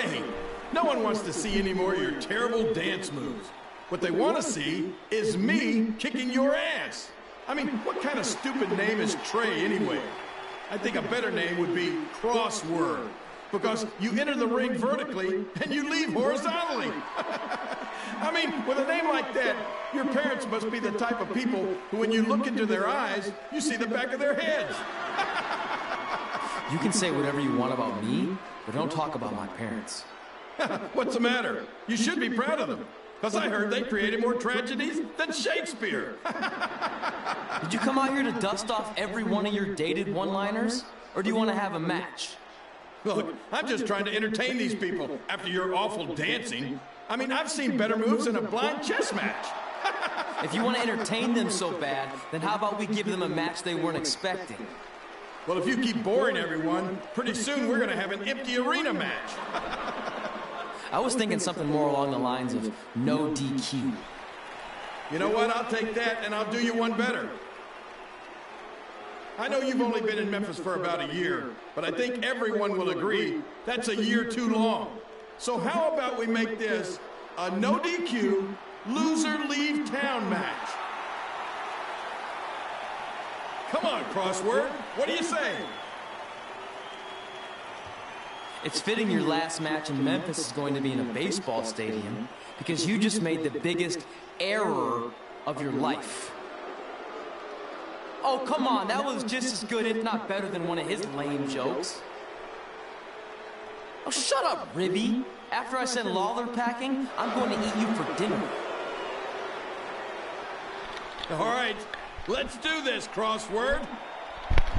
Hey, no one wants to see any more of your terrible dance moves. What they want to see is me kicking your ass. I mean, what kind of stupid name is Trey anyway? I think a better name would be Crossword, because you enter the ring vertically and you leave horizontally. I mean, with a name like that, your parents must be the type of people who, when you look into their eyes, you see the back of their heads. You can say whatever you want about me, but don't talk about my parents. What's the matter? You should be proud of them, because I heard they created more tragedies than Shakespeare. Did you come out here to dust off every one of your dated one-liners? Or do you want to have a match? Look, I'm just trying to entertain these people after your awful dancing. I mean, I've seen better moves in a blind chess match. If you want to entertain them so bad, then how about we give them a match they weren't expecting? Well, if you keep boring everyone, pretty soon we're going to have an empty arena match. I was thinking something more along the lines of no DQ. You know what? I'll take that, and I'll do you one better. I know you've only been in Memphis for about a year, but I think everyone will agree that's a year too long. So how about we make this a no DQ, loser leave town match? Come on, Crossword. What do you say? It's fitting your last match in Memphis is going to be in a baseball stadium because you just made the biggest error of your life. Oh, come on. That was just as good, if not better, than one of his lame jokes. Oh, shut up, Ribby. After I send Lawler packing, I'm going to eat you for dinner. All right. Let's do this, Crossword.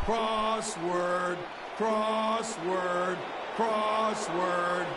Crossword, crossword, crossword.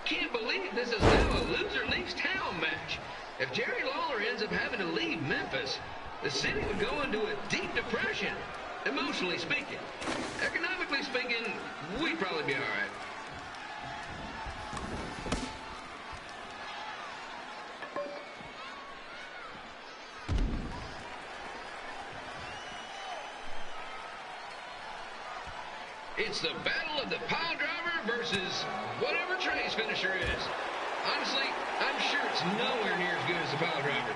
Can't believe this is now a loser leaves town match. If Jerry Lawler ends up having to leave Memphis, the city would go into a deep depression, emotionally speaking. Economically speaking, we'd probably be all right. It's the battle of the pile driver versus whatever Trey's finisher is. Honestly, I'm sure it's nowhere near as good as the pile driver.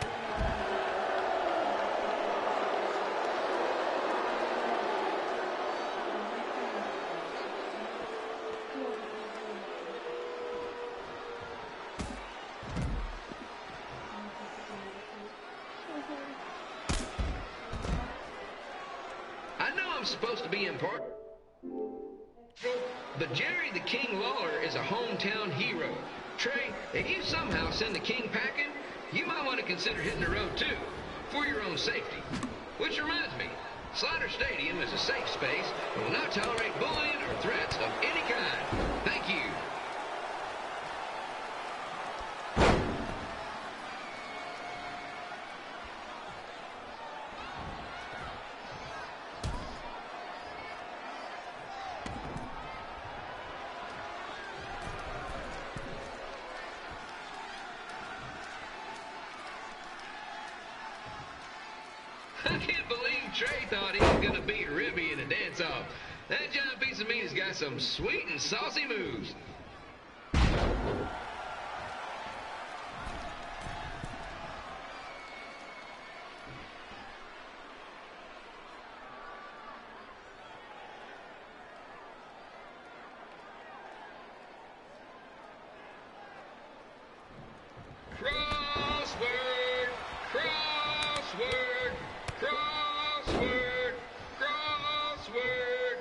I know I'm supposed to be important, but Jerry the King Lawler is a hometown hero. Trey, if you somehow send the King packing, you might want to consider hitting the road too, for your own safety. Which reminds me, Slaughter Stadium is a safe space and will not tolerate bullying or threats of any kind. Thank you. I can't believe Trey thought he was going to beat Ribby in a dance-off. That giant piece of meat has got some sweet and saucy moves. Crossword! Crossword! Crossword! Crossword!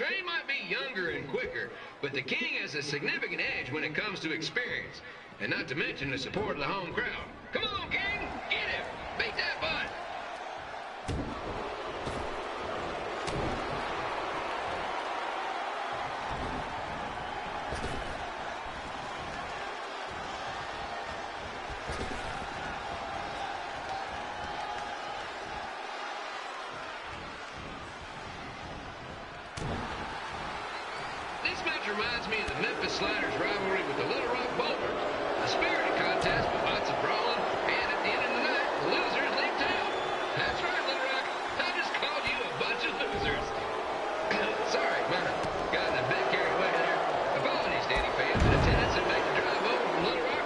Trey might be younger and quicker, but the King has a significant edge when it comes to experience. And not to mention the support of the home crowd. Come on, King! Get him! Beat that butt! This match reminds me of the Memphis Sliders rivalry with the Little Rock Boulders. A spirited contest with lots of brawling, and at the end of the night, the losers leave town. That's right, Little Rock. I just called you a bunch of losers. Sorry, might have gotten a bit carried away there. Apologies to any fans in attendance that made the drive over from Little Rock.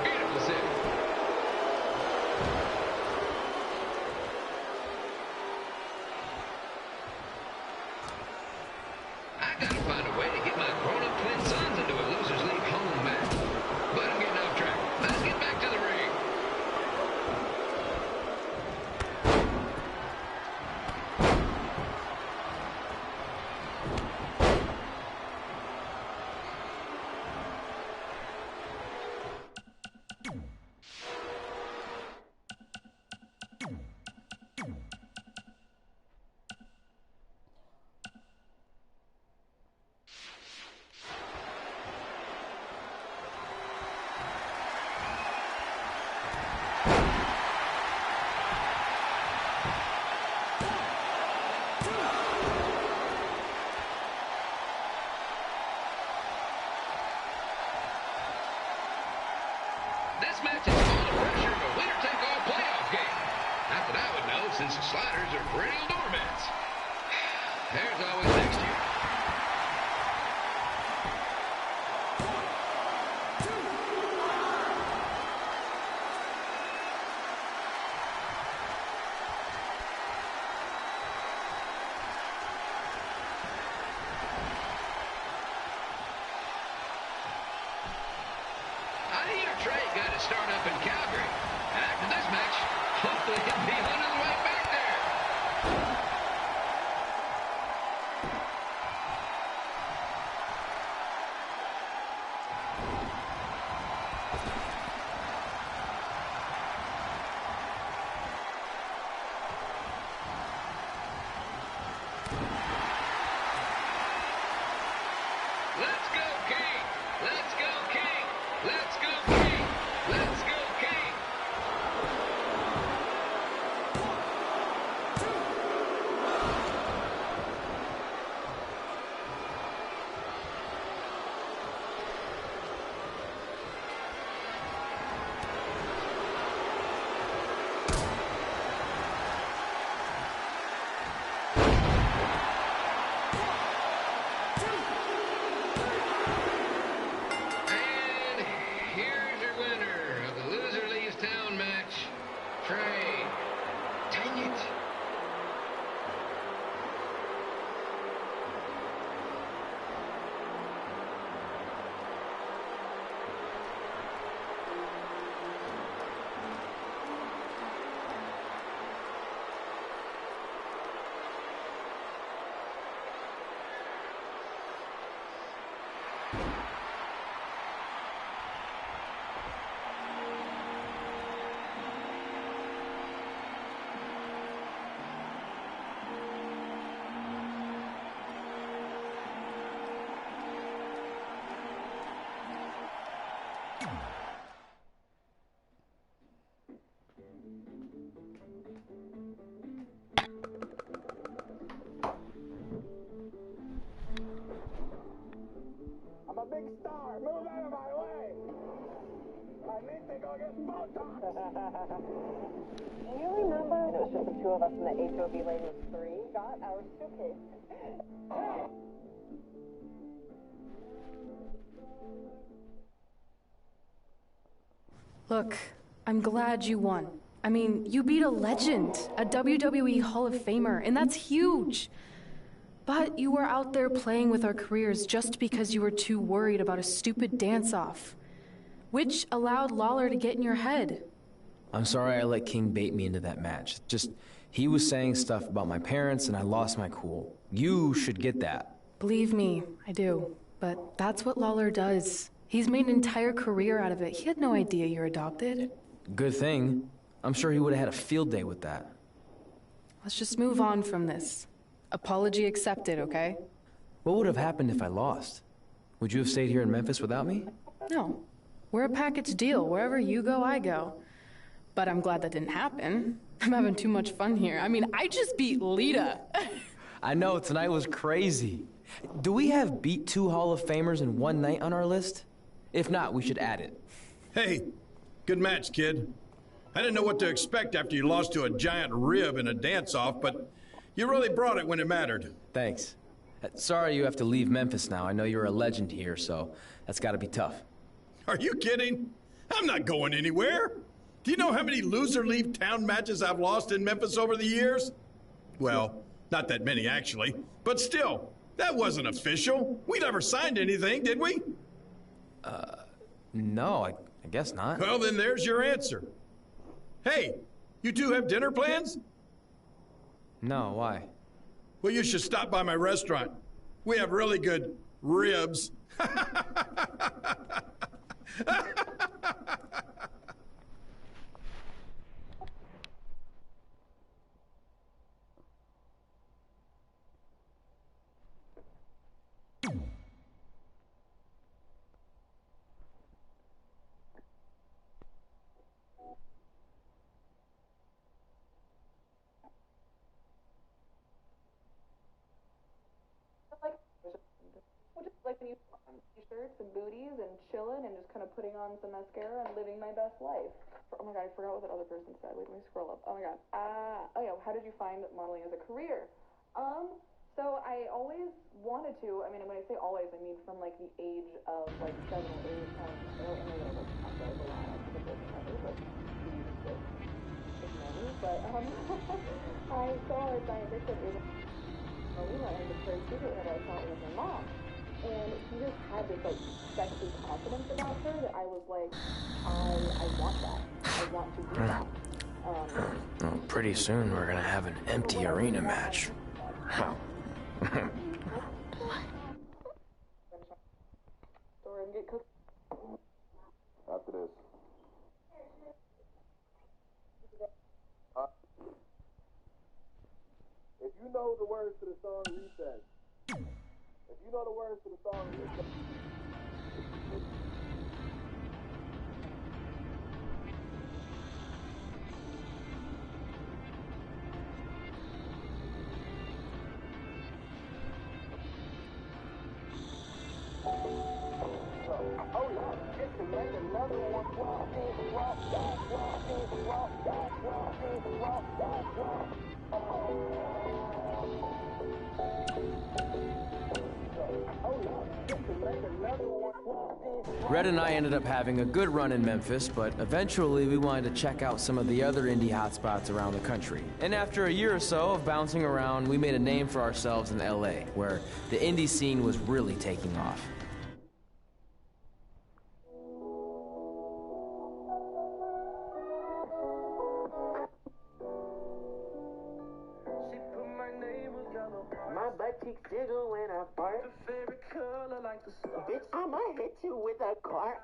Beautiful city. I gotta find a way to get my grown-up twin sons into a losers league home match. But I'm getting off track. Let's get back to the ring. This match is full of pressure of a winner-take-all playoff game. Not that I would know, since the Sliders are perennial doormats. There's always next year. I hear Trey got to start up in Calgary. And after this match, hopefully he'll be on his way back there. Let's go, King! Let's go, King! Let's go, King! Let's go, King! And here's your winner of the Loser Leaves Town match, Trey. Dang it. I'm a big star. Move out of my way. I need to go get Botox. Do you remember? It was just the two of us and the HOV lane was 3. Got our suitcase. Look, I'm glad you won. I mean, you beat a legend, a WWE Hall of Famer, and that's huge. But you were out there playing with our careers just because you were too worried about a stupid dance-off, which allowed Lawler to get in your head. I'm sorry I let King bait me into that match. He was saying stuff about my parents and I lost my cool. You should get that. Believe me, I do. But that's what Lawler does. He's made an entire career out of it. He had no idea you're adopted. Good thing. I'm sure he would have had a field day with that. Let's just move on from this. Apology accepted, okay? What would have happened if I lost? Would you have stayed here in Memphis without me? No. We're a package deal. Wherever you go, I go. But I'm glad that didn't happen. I'm having too much fun here. I mean, I just beat Lita. I know, tonight was crazy. Do we have beat 2 Hall of Famers in one night on our list? If not, we should add it. Hey, good match, kid. I didn't know what to expect after you lost to a giant rib in a dance-off, but you really brought it when it mattered. Thanks. Sorry you have to leave Memphis now. I know you're a legend here, so that's gotta be tough. Are you kidding? I'm not going anywhere. Do you know how many loser-leave-town matches I've lost in Memphis over the years? Well, not that many, actually. But still, that wasn't official. We never signed anything, did we? No, I guess not. Well, then there's your answer. Hey, you two have dinner plans? No, why? Well, you should stop by my restaurant. We have really good ribs. Like when you put on t-shirts and booties and chilling and just kind of putting on some mascara and living my best life. Oh my god, I forgot what that other person said. Wait, let me scroll up. Oh my god. Oh yeah, how did you find modeling as a career? So I always wanted to. I mean, when I say always, I mean from like the age of like 7 or 8. I don't know that was not very long. I think it was never, but but I saw a dietitian in Marina and the very secret that I thought was her mom. And she just had this, like, sexy confidence about her that I was like, I want that. I want to do that. Well, pretty soon we're gonna have an empty arena match. Wow. After this. If you know the words to the song Recess, if you know the words to the song Recess, Red and I ended up having a good run in Memphis, but eventually we wanted to check out some of the other indie hotspots around the country. And after a year or so of bouncing around, we made a name for ourselves in LA, where the indie scene was really taking off. My butt cheeks jiggle when I fart. The favorite color like the star. Bitch, I'ma hit you with a cart.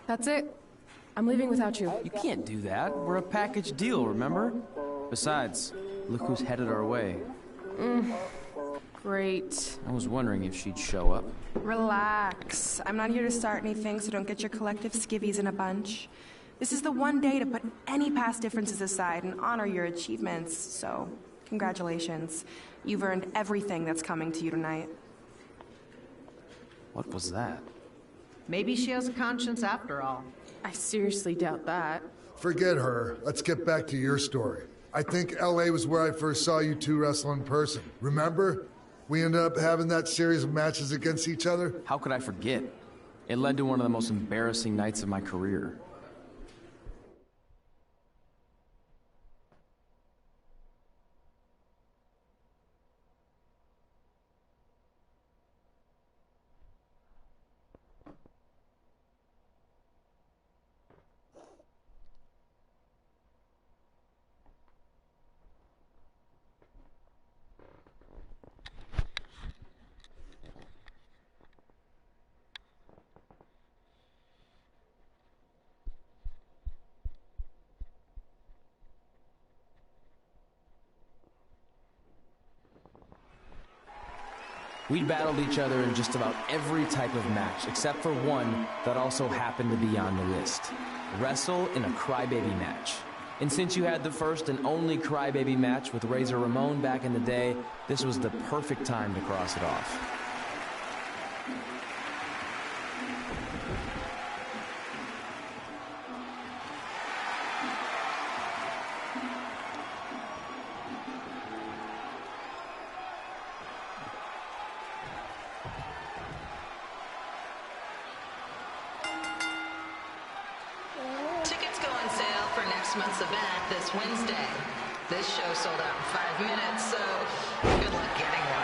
That's it. I'm leaving without you. You can't do that. We're a package deal, remember? Besides, look who's headed our way. Great. I was wondering if she'd show up. Relax. I'm not here to start anything, so don't get your collective skivvies in a bunch. This is the one day to put any past differences aside and honor your achievements, so congratulations. You've earned everything that's coming to you tonight. What was that? Maybe she has a conscience after all. I seriously doubt that. Forget her. Let's get back to your story. I think LA was where I first saw you two wrestle in person. Remember? We ended up having that series of matches against each other. How could I forget? It led to one of the most embarrassing nights of my career. We'd battled each other in just about every type of match, except for one that also happened to be on the list. Wrestle in a crybaby match. And since you had the first and only crybaby match with Razor Ramon back in the day, this was the perfect time to cross it off. Month's event this Wednesday. This show sold out in 5 minutes, so good luck getting one.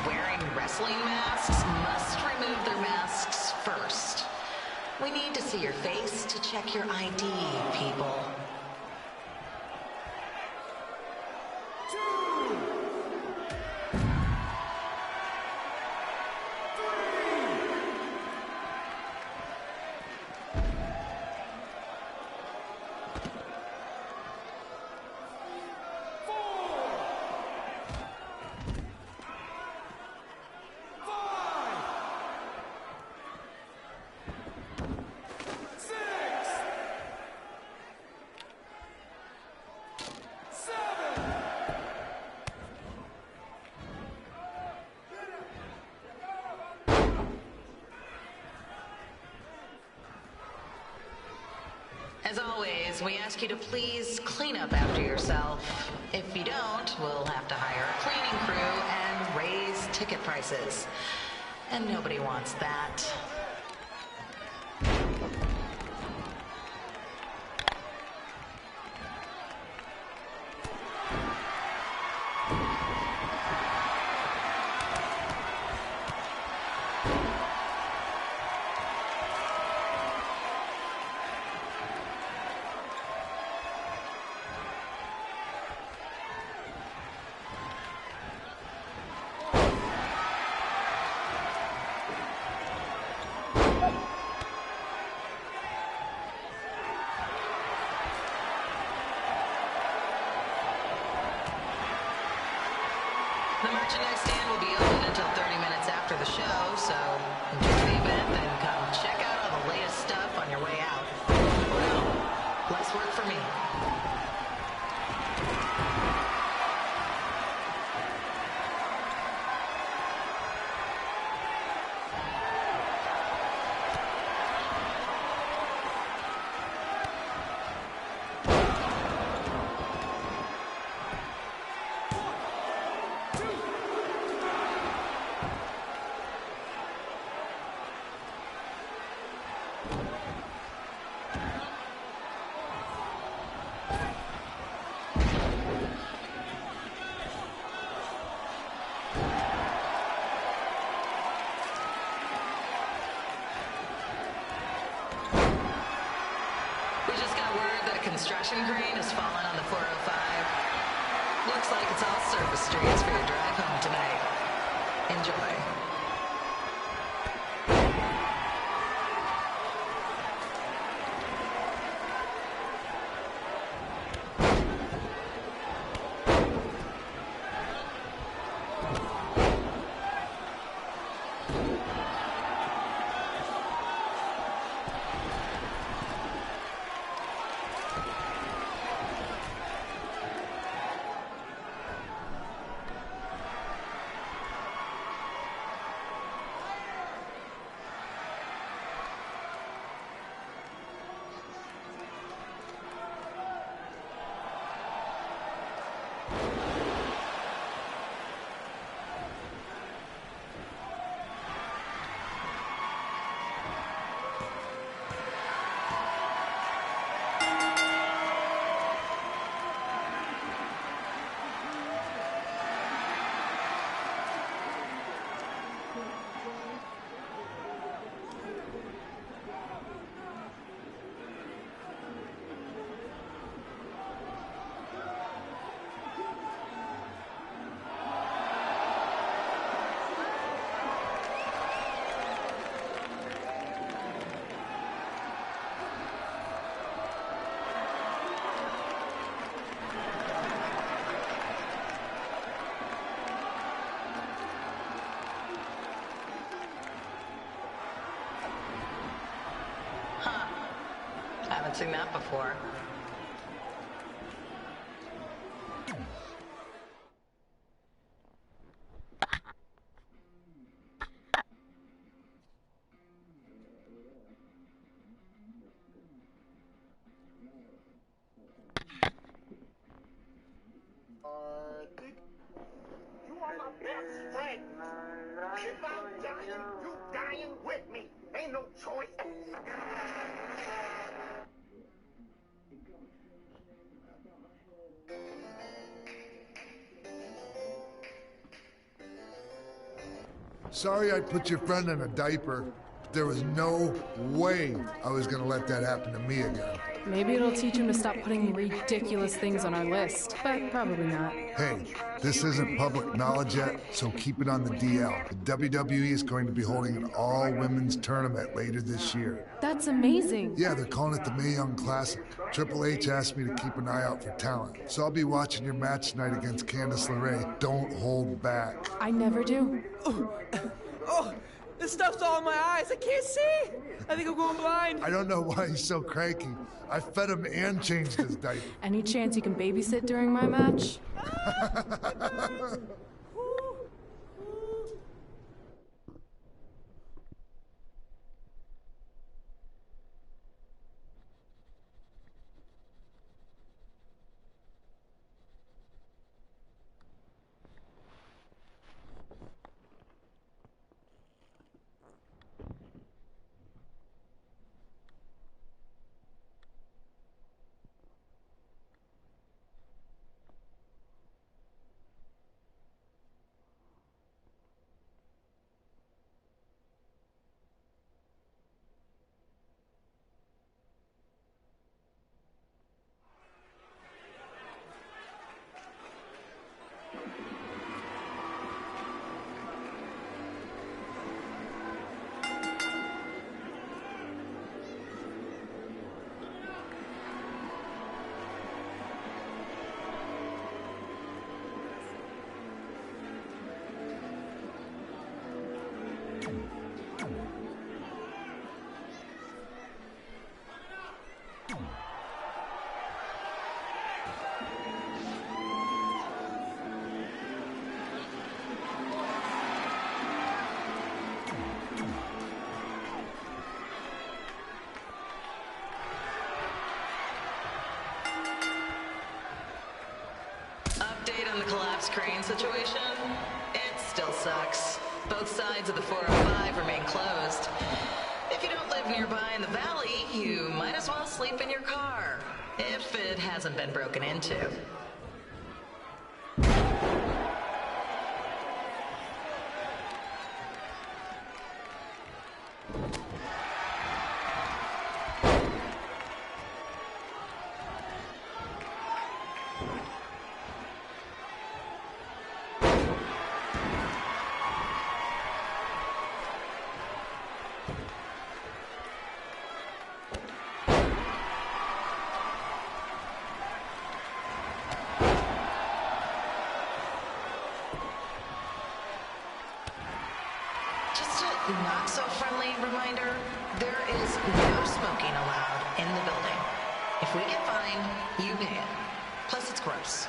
Wearing wrestling masks must remove their masks first. We need to see your face to check your ID, people. As always, we ask you to please clean up after yourself. If you don't, we'll have to hire a cleaning crew and raise ticket prices. And nobody wants that. The merchandise stand will be open until 30 minutes after the show, so enjoy the event and come check out all the latest stuff on your way out. Well, less work for me. Construction crane has fallen on the 405. Looks like it's all surface streets for your drive home tonight. Enjoy. Haven't seen that before. You are my best friend. If I'm dying, you dying with me. Ain't no choice. Sorry I put your friend in a diaper. There was no way I was gonna let that happen to me again. Maybe it'll teach him to stop putting ridiculous things on our list, but probably not. Hey, this isn't public knowledge yet, so keep it on the DL. The WWE is going to be holding an all-women's tournament later this year. That's amazing. Yeah, they're calling it the Mae Young Classic. Triple H asked me to keep an eye out for talent, so I'll be watching your match tonight against Candice LeRae. Don't hold back. I never do. Oh, this stuff's all in my eyes. I can't see. I think I'm going blind. I don't know why he's so cranky. I fed him and changed his diaper. Any chance you can babysit during my match? Update on the collapsed crane situation? It still sucks. Both sides of the 405 remain closed. If you don't live nearby in the valley, you might as well sleep in your car, if it hasn't been broken into. Not so friendly reminder, there is no smoking allowed in the building. If we get fined, you pay it. Plus it's gross.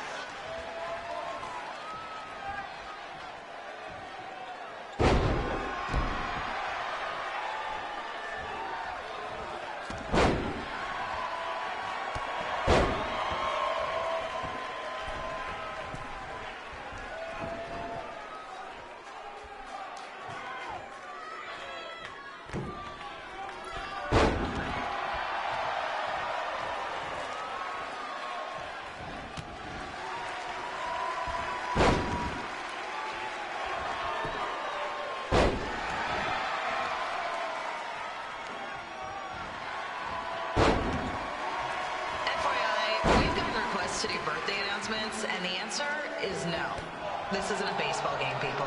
To do birthday announcements, and the answer is no. This isn't a baseball game, people.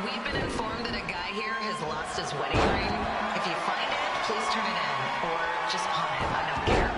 We've been informed that a guy here has lost his wedding ring. If you find it, please turn it in. Or just pawn it. I don't care.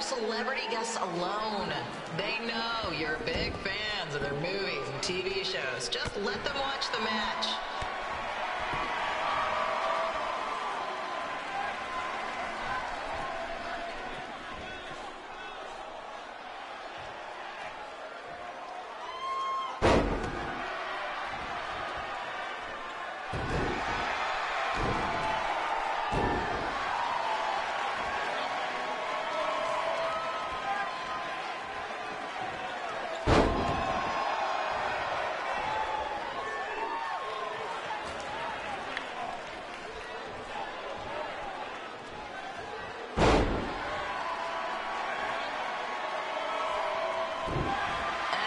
Celebrity guests alone. They know you're big fans of their movies and TV shows. Just let them watch the match.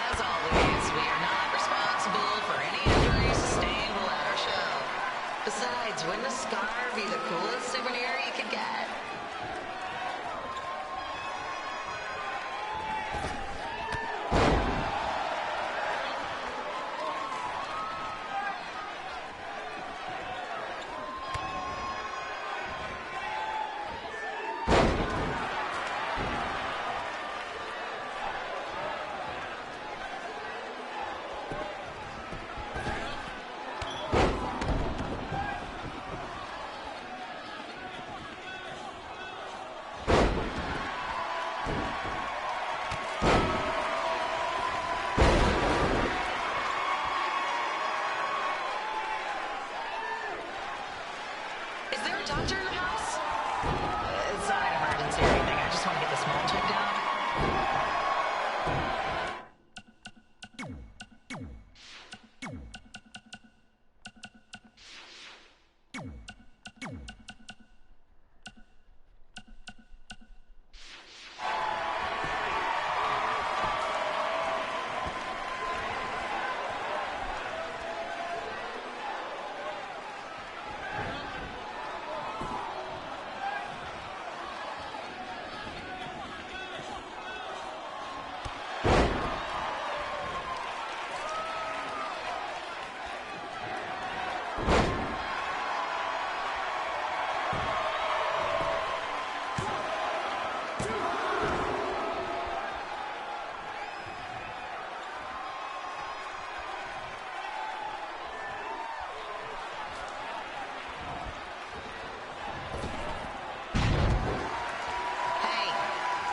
As always, we are not responsible for any injuries sustained while at our show. Besides, wouldn't a scar be the coolest souvenir you could get? Is there a doctor in the house? It's not an emergency or anything. I just want to get this mole checked out.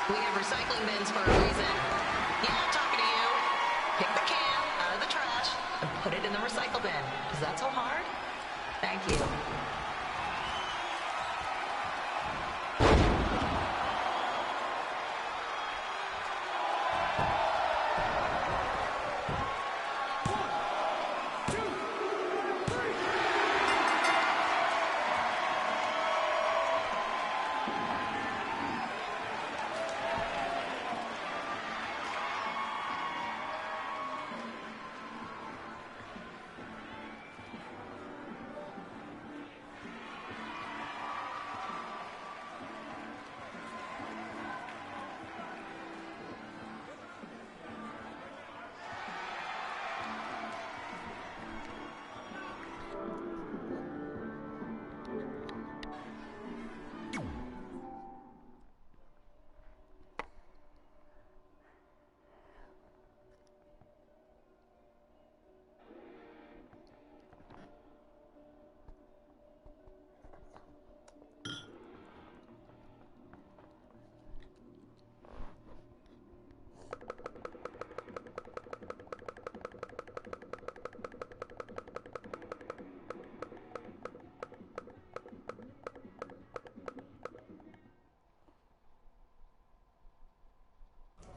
We have recycling bins for a reason. Yeah, I'm talking to you. Pick the can out of the trash and put it in the recycle bin. Is that so hard? Thank you.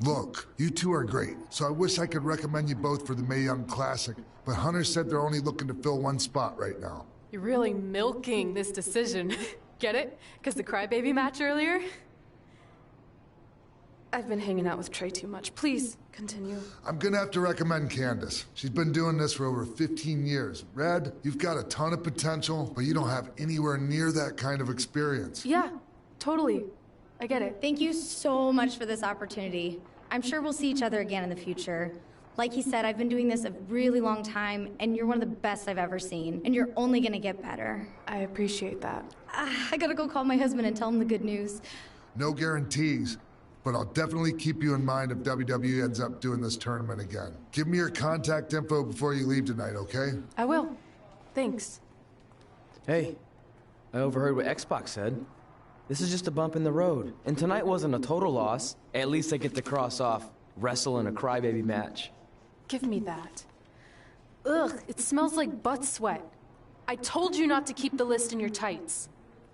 Look, you two are great, so I wish I could recommend you both for the Mae Young Classic, but Hunter said they're only looking to fill one spot right now. You're really milking this decision. Get it? Because the crybaby match earlier? I've been hanging out with Trey too much. Please, continue. I'm gonna have to recommend Candace. She's been doing this for over 15 years. Red, you've got a ton of potential, but you don't have anywhere near that kind of experience. Yeah, totally. I get it. Thank you so much for this opportunity. I'm sure we'll see each other again in the future. Like he said, I've been doing this a really long time, and you're one of the best I've ever seen. And you're only gonna get better. I appreciate that. I gotta go call my husband and tell him the good news. No guarantees, but I'll definitely keep you in mind if WWE ends up doing this tournament again. Give me your contact info before you leave tonight, okay? I will. Thanks. Hey, I overheard what Xbox said. This is just a bump in the road. And tonight wasn't a total loss. At least I get to cross off wrestle in a crybaby match. Give me that. Ugh, it smells like butt sweat. I told you not to keep the list in your tights.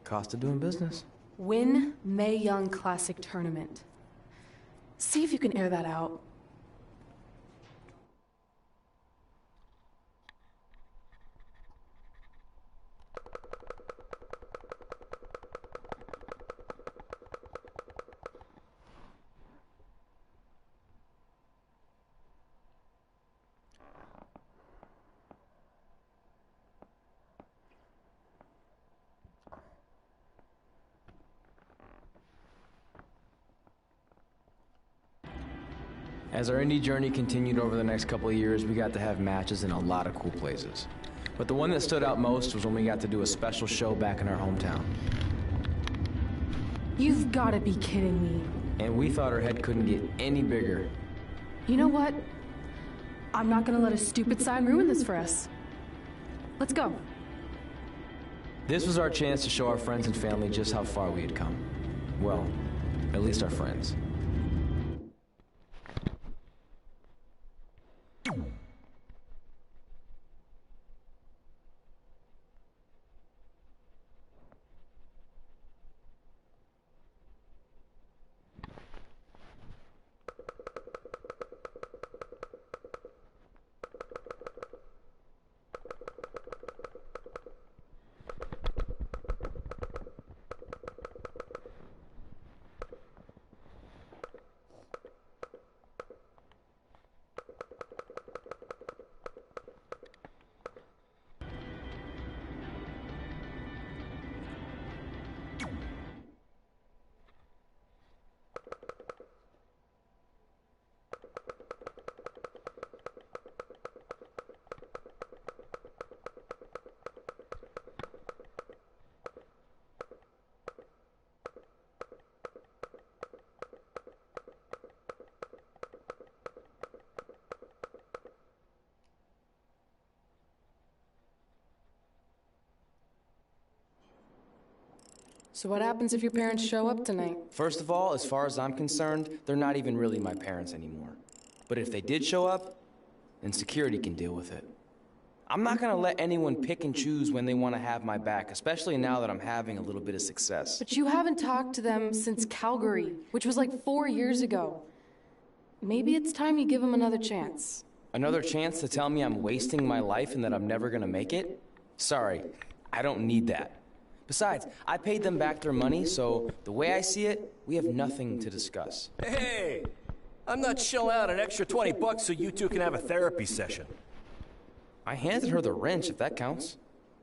Cost of doing business. Win Mae Young Classic Tournament. See if you can air that out. As our indie journey continued over the next couple of years, we got to have matches in a lot of cool places. But the one that stood out most was when we got to do a special show back in our hometown. You've got to be kidding me. And we thought our head couldn't get any bigger. You know what? I'm not gonna let a stupid sign ruin this for us. Let's go. This was our chance to show our friends and family just how far we had come. Well, at least our friends. So what happens if your parents show up tonight? First of all, as far as I'm concerned, they're not even really my parents anymore. But if they did show up, then security can deal with it. I'm not gonna let anyone pick and choose when they want to have my back, especially now that I'm having a little bit of success. But you haven't talked to them since Calgary, which was like 4 years ago. Maybe it's time you give them another chance. Another chance to tell me I'm wasting my life and that I'm never gonna make it? Sorry, I don't need that. Besides, I paid them back their money, so the way I see it, we have nothing to discuss. Hey, I'm not shelling out an extra $20 so you two can have a therapy session. I handed her the wrench, if that counts.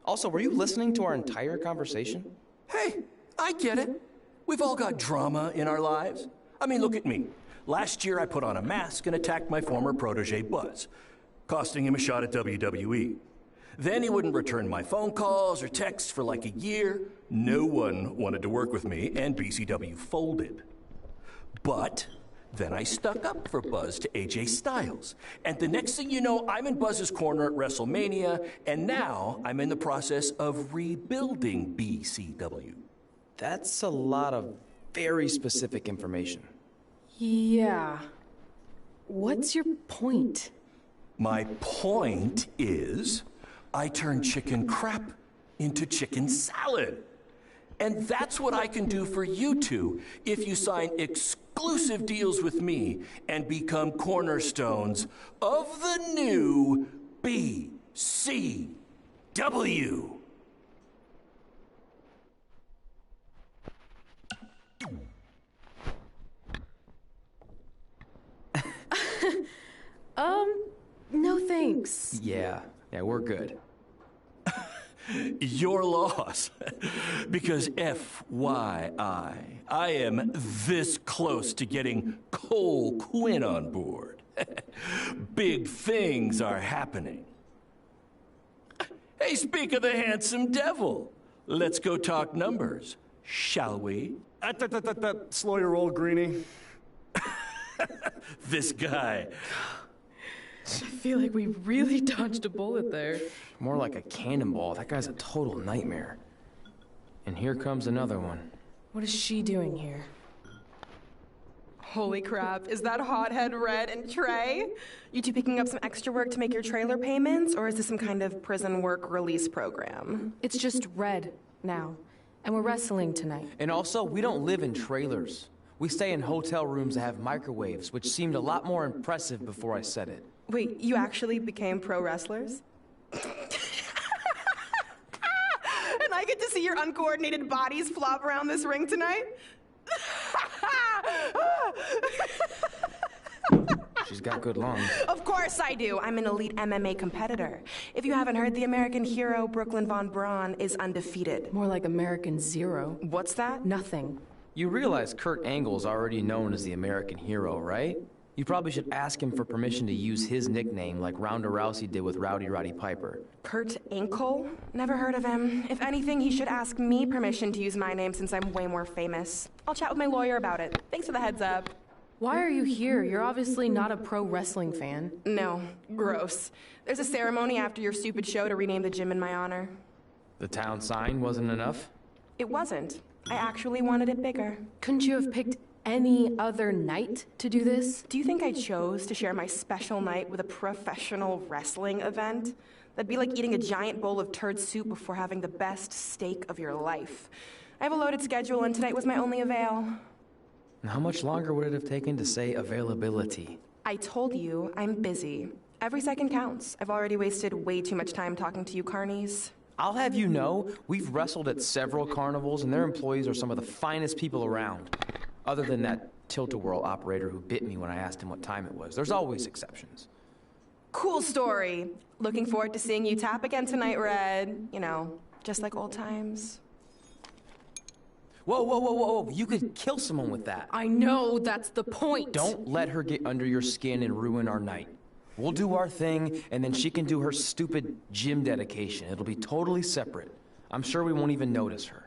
Also, were you listening to our entire conversation? Hey, I get it. We've all got drama in our lives. I mean, look at me. Last year I put on a mask and attacked my former protege Buzz, costing him a shot at WWE. Then he wouldn't return my phone calls or texts for like a year. No one wanted to work with me, and BCW folded. But then I stuck up for Buzz to AJ Styles. And the next thing you know, I'm in Buzz's corner at WrestleMania, and now I'm in the process of rebuilding BCW. That's a lot of very specific information. Yeah. What's your point? My point is, I turned chicken crap into chicken salad. And that's what I can do for you two if you sign exclusive deals with me and become cornerstones of the new BCW. No thanks. Yeah, we're good. Your loss. Because FYI, I am this close to getting Cole Quinn on board. Big things are happening. Hey, speak of the handsome devil. Let's go talk numbers, shall we? Slow your roll, Greenie. This guy. I feel like we really dodged a bullet there. More like a cannonball. That guy's a total nightmare. And here comes another one. What is she doing here? Holy crap, is that hothead Red and Trey? You two picking up some extra work to make your trailer payments, or is this some kind of prison work release program? It's just Red now, and we're wrestling tonight. And also, we don't live in trailers. We stay in hotel rooms that have microwaves, which seemed a lot more impressive before I said it. Wait, you actually became pro wrestlers? And I get to see your uncoordinated bodies flop around this ring tonight? She's got good lungs. Of course I do. I'm an elite MMA competitor. If you haven't heard, the American hero, Brooklyn Von Braun, is undefeated. More like American Zero. What's that? Nothing. You realize Kurt Angle's already known as the American hero, right? You probably should ask him for permission to use his nickname like Ronda Rousey did with Rowdy Roddy Piper. Kurt Angle? Never heard of him. If anything, he should ask me permission to use my name since I'm way more famous. I'll chat with my lawyer about it. Thanks for the heads up. Why are you here? You're obviously not a pro wrestling fan. No, gross. There's a ceremony after your stupid show to rename the gym in my honor. The town sign wasn't enough? It wasn't. I actually wanted it bigger. Couldn't you have picked any other night to do this? Do you think I chose to share my special night with a professional wrestling event? That'd be like eating a giant bowl of turd soup before having the best steak of your life. I have a loaded schedule, and tonight was my only avail. And how much longer would it have taken to say availability? I told you, I'm busy. Every second counts. I've already wasted way too much time talking to you carnies. I'll have you know, we've wrestled at several carnivals, and their employees are some of the finest people around. Other than that tilt-a-whirl operator who bit me when I asked him what time it was. There's always exceptions. Cool story. Looking forward to seeing you tap again tonight, Red. You know, just like old times. Whoa. You could kill someone with that. I know, that's the point. Don't let her get under your skin and ruin our night. We'll do our thing, and then she can do her stupid gym dedication. It'll be totally separate. I'm sure we won't even notice her.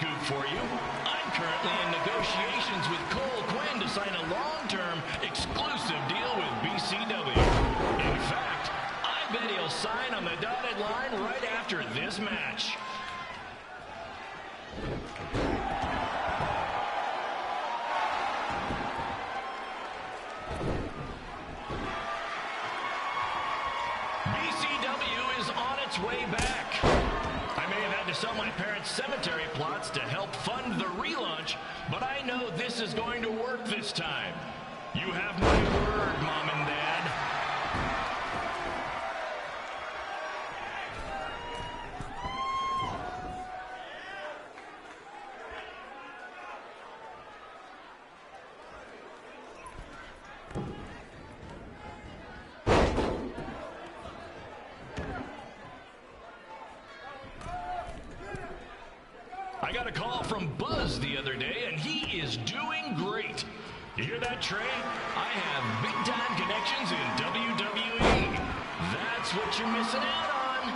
scoop for you. I'm currently in negotiations with Cole Quinn to sign a long-term exclusive deal with BCW. In fact, I bet he'll sign on the dotted line right after this match. BCW is on its way back. I may have had to sell my parents' cemetery plots to help fund the relaunch, but I know this is going to work this time. You have my word, Mom and Dad. I got a call from Buzz the other day, and he is doing great. You hear that, Trey? I have big-time connections in WWE. That's what you're missing out on.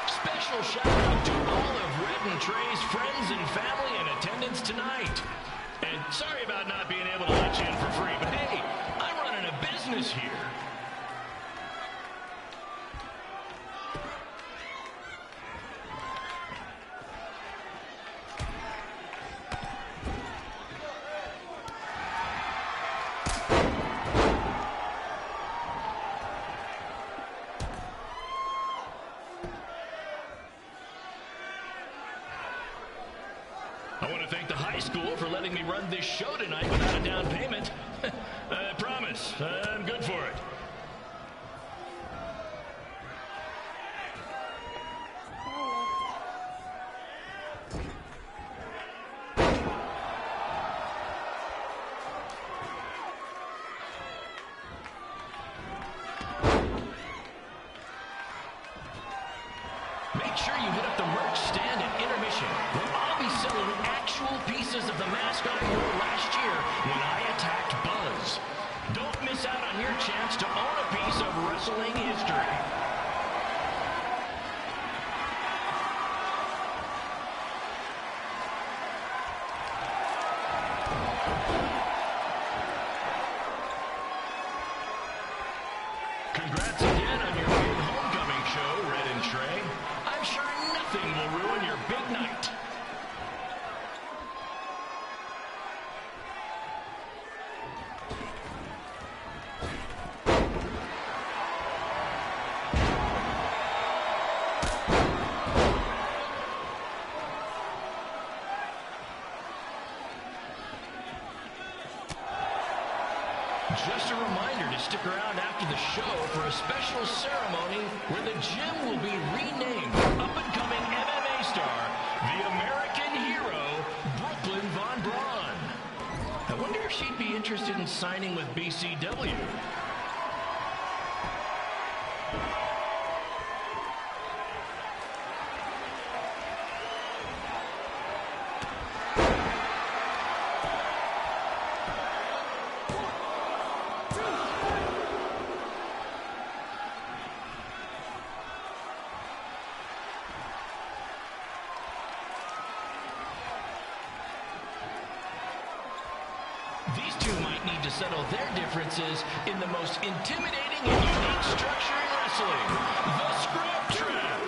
Special shout-out to all of Red and Trey's friends and family in attendance tonight. And sorry about not being able to let you in for free, but hey, I'm running a business here. I want to thank the high school for letting me run this show tonight without a down payment. I promise, I'm good for it. Make sure you hit up the merch stand at intermission, where I'll be selling actual pieces of the mask I wore last year when I attacked Buzz. Don't miss out on your chance to own a piece of wrestling history. Congrats again on your big homecoming show, Red and Trey. I'm sure nothing will ruin your big night. Just a reminder to stick around after the show for a special ceremony where the gym will be renamed for up-and-coming MMA star, the American hero, Brooklyn Von Braun. I wonder if she'd be interested in signing with BCW. These two might need to settle their differences in the most intimidating and unique structure in wrestling, the Scrub Trap.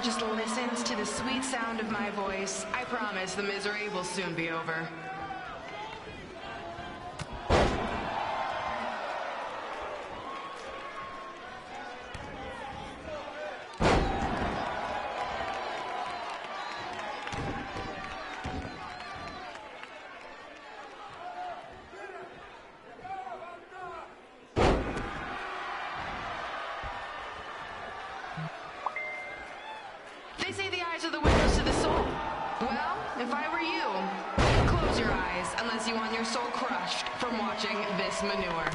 just listens to the sweet sound of my voice, I promise the misery will soon be over. They say the eyes are the windows to the soul. Well, if I were you, close your eyes unless you want your soul crushed from watching this manure.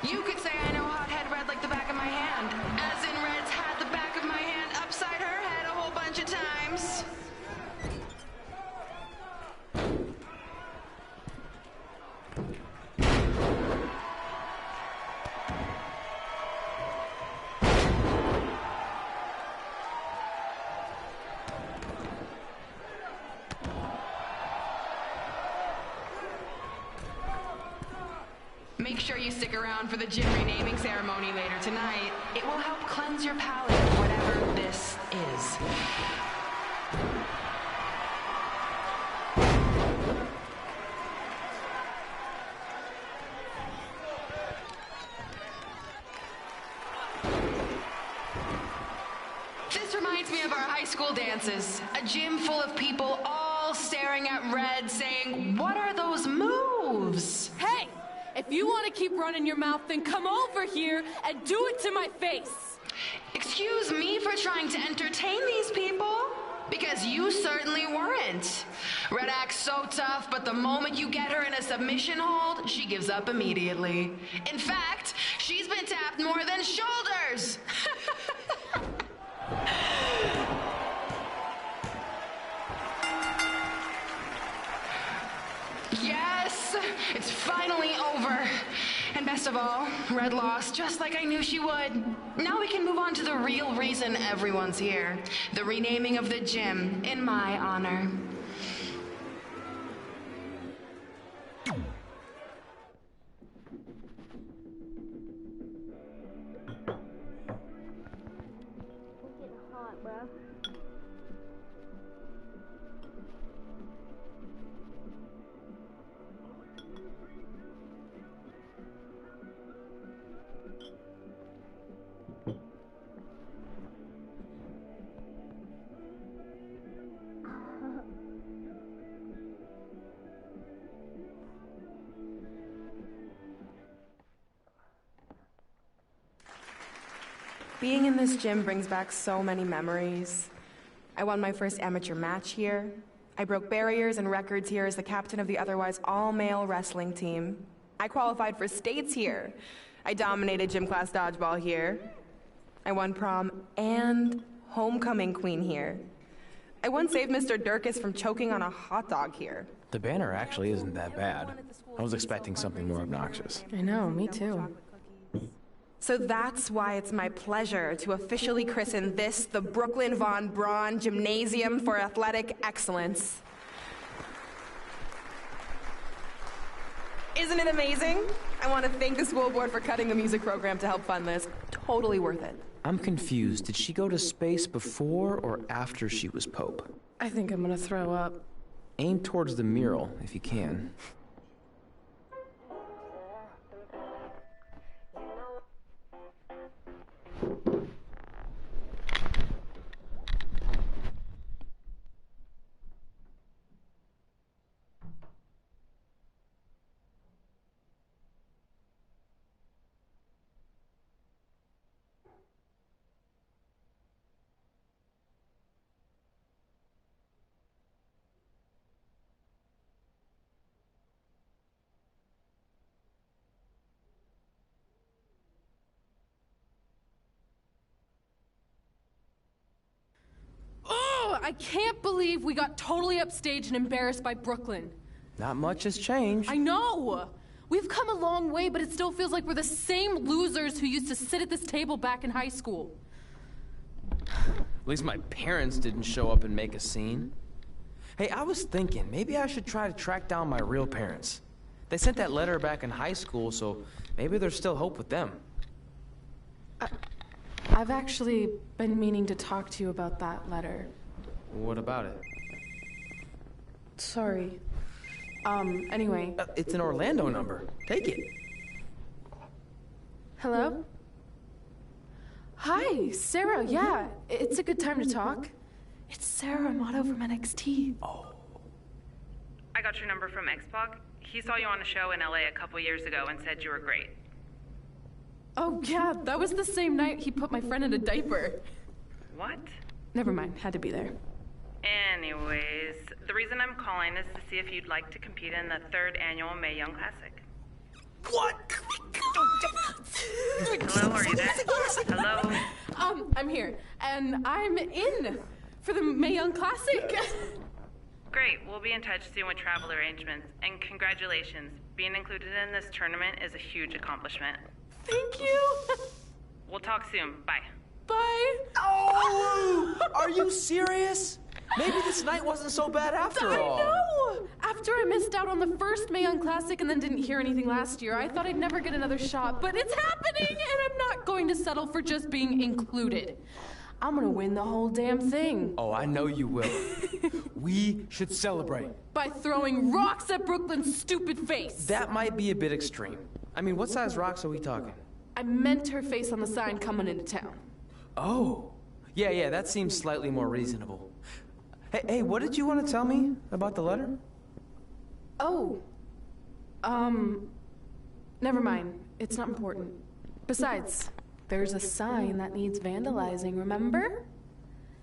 You could say I know hothead red like the back of my hand, as in Red's had the back of my hand upside her head a whole bunch of times. Make sure you stick around for the gym renaming ceremony later tonight. It will help cleanse your palate of whatever this is. This reminds me of our high school dances. A gym full of people all staring at Red saying, "What are those moves?" Hey! If you want to keep running your mouth, then come over here and do it to my face. Excuse me for trying to entertain these people? Because you certainly weren't. Red acts so tough, but the moment you get her in a submission hold, she gives up immediately. In fact, she's been tapped more than shoulders. Yes, it's finally over. And best of all, Red lost just like I knew she would. Now we can move on to the real reason everyone's here. The renaming of the gym in my honor. Being in this gym brings back so many memories. I won my first amateur match here. I broke barriers and records here as the captain of the otherwise all-male wrestling team. I qualified for states here. I dominated gym class dodgeball here. I won prom and homecoming queen here. I once saved Mr. Durkis from choking on a hot dog here. The banner actually isn't that bad. I was expecting something more obnoxious. I know, me too. So that's why it's my pleasure to officially christen this the Brooklyn Von Braun Gymnasium for Athletic Excellence. Isn't it amazing? I want to thank the school board for cutting the music program to help fund this. Totally worth it. I'm confused. Did she go to space before or after she was Pope? I think I'm gonna throw up. Aim towards the mural, if you can. I can't believe we got totally upstaged and embarrassed by Brooklyn. Not much has changed. I know! We've come a long way, but it still feels like we're the same losers who used to sit at this table back in high school. least my parents didn't show up and make a scene. Hey, I was thinking, maybe I should try to track down my real parents. They sent that letter back in high school, so maybe there's still hope with them. I've actually been meaning to talk to you about that letter. What about it? Sorry. Anyway. It's an Orlando number. Take it. Hello? Hi, Sarah. Yeah, it's a good time to talk. It's Sarah Amato from NXT. Oh. I got your number from X-Pac. He saw you on a show in LA a couple years ago and said you were great. Oh, yeah, that was the same night he put my friend in a diaper. What? Never mind, had to be there. Anyways, the reason I'm calling is to see if you'd like to compete in the 3rd annual Mae Young Classic. What? Hello, are you there? Hello? I'm here, and I'm in for the Mae Young Classic. Great, we'll be in touch soon with travel arrangements, and congratulations. Being included in this tournament is a huge accomplishment. Thank you. We'll talk soon. Bye. Bye. Oh! Are you serious? Maybe this night wasn't so bad after all. I know! After I missed out on the first Mae Young Classic and then didn't hear anything last year, I thought I'd never get another shot, but it's happening, and I'm not going to settle for just being included. I'm gonna win the whole damn thing. Oh, I know you will. We should celebrate. By throwing rocks at Brooklyn's stupid face. That might be a bit extreme. I mean, what size rocks are we talking? I meant her face on the sign coming into town. Oh. Yeah, that seems slightly more reasonable. Hey, what did you want to tell me about the letter? Oh. Never mind. It's not important. Besides, there's a sign that needs vandalizing, remember?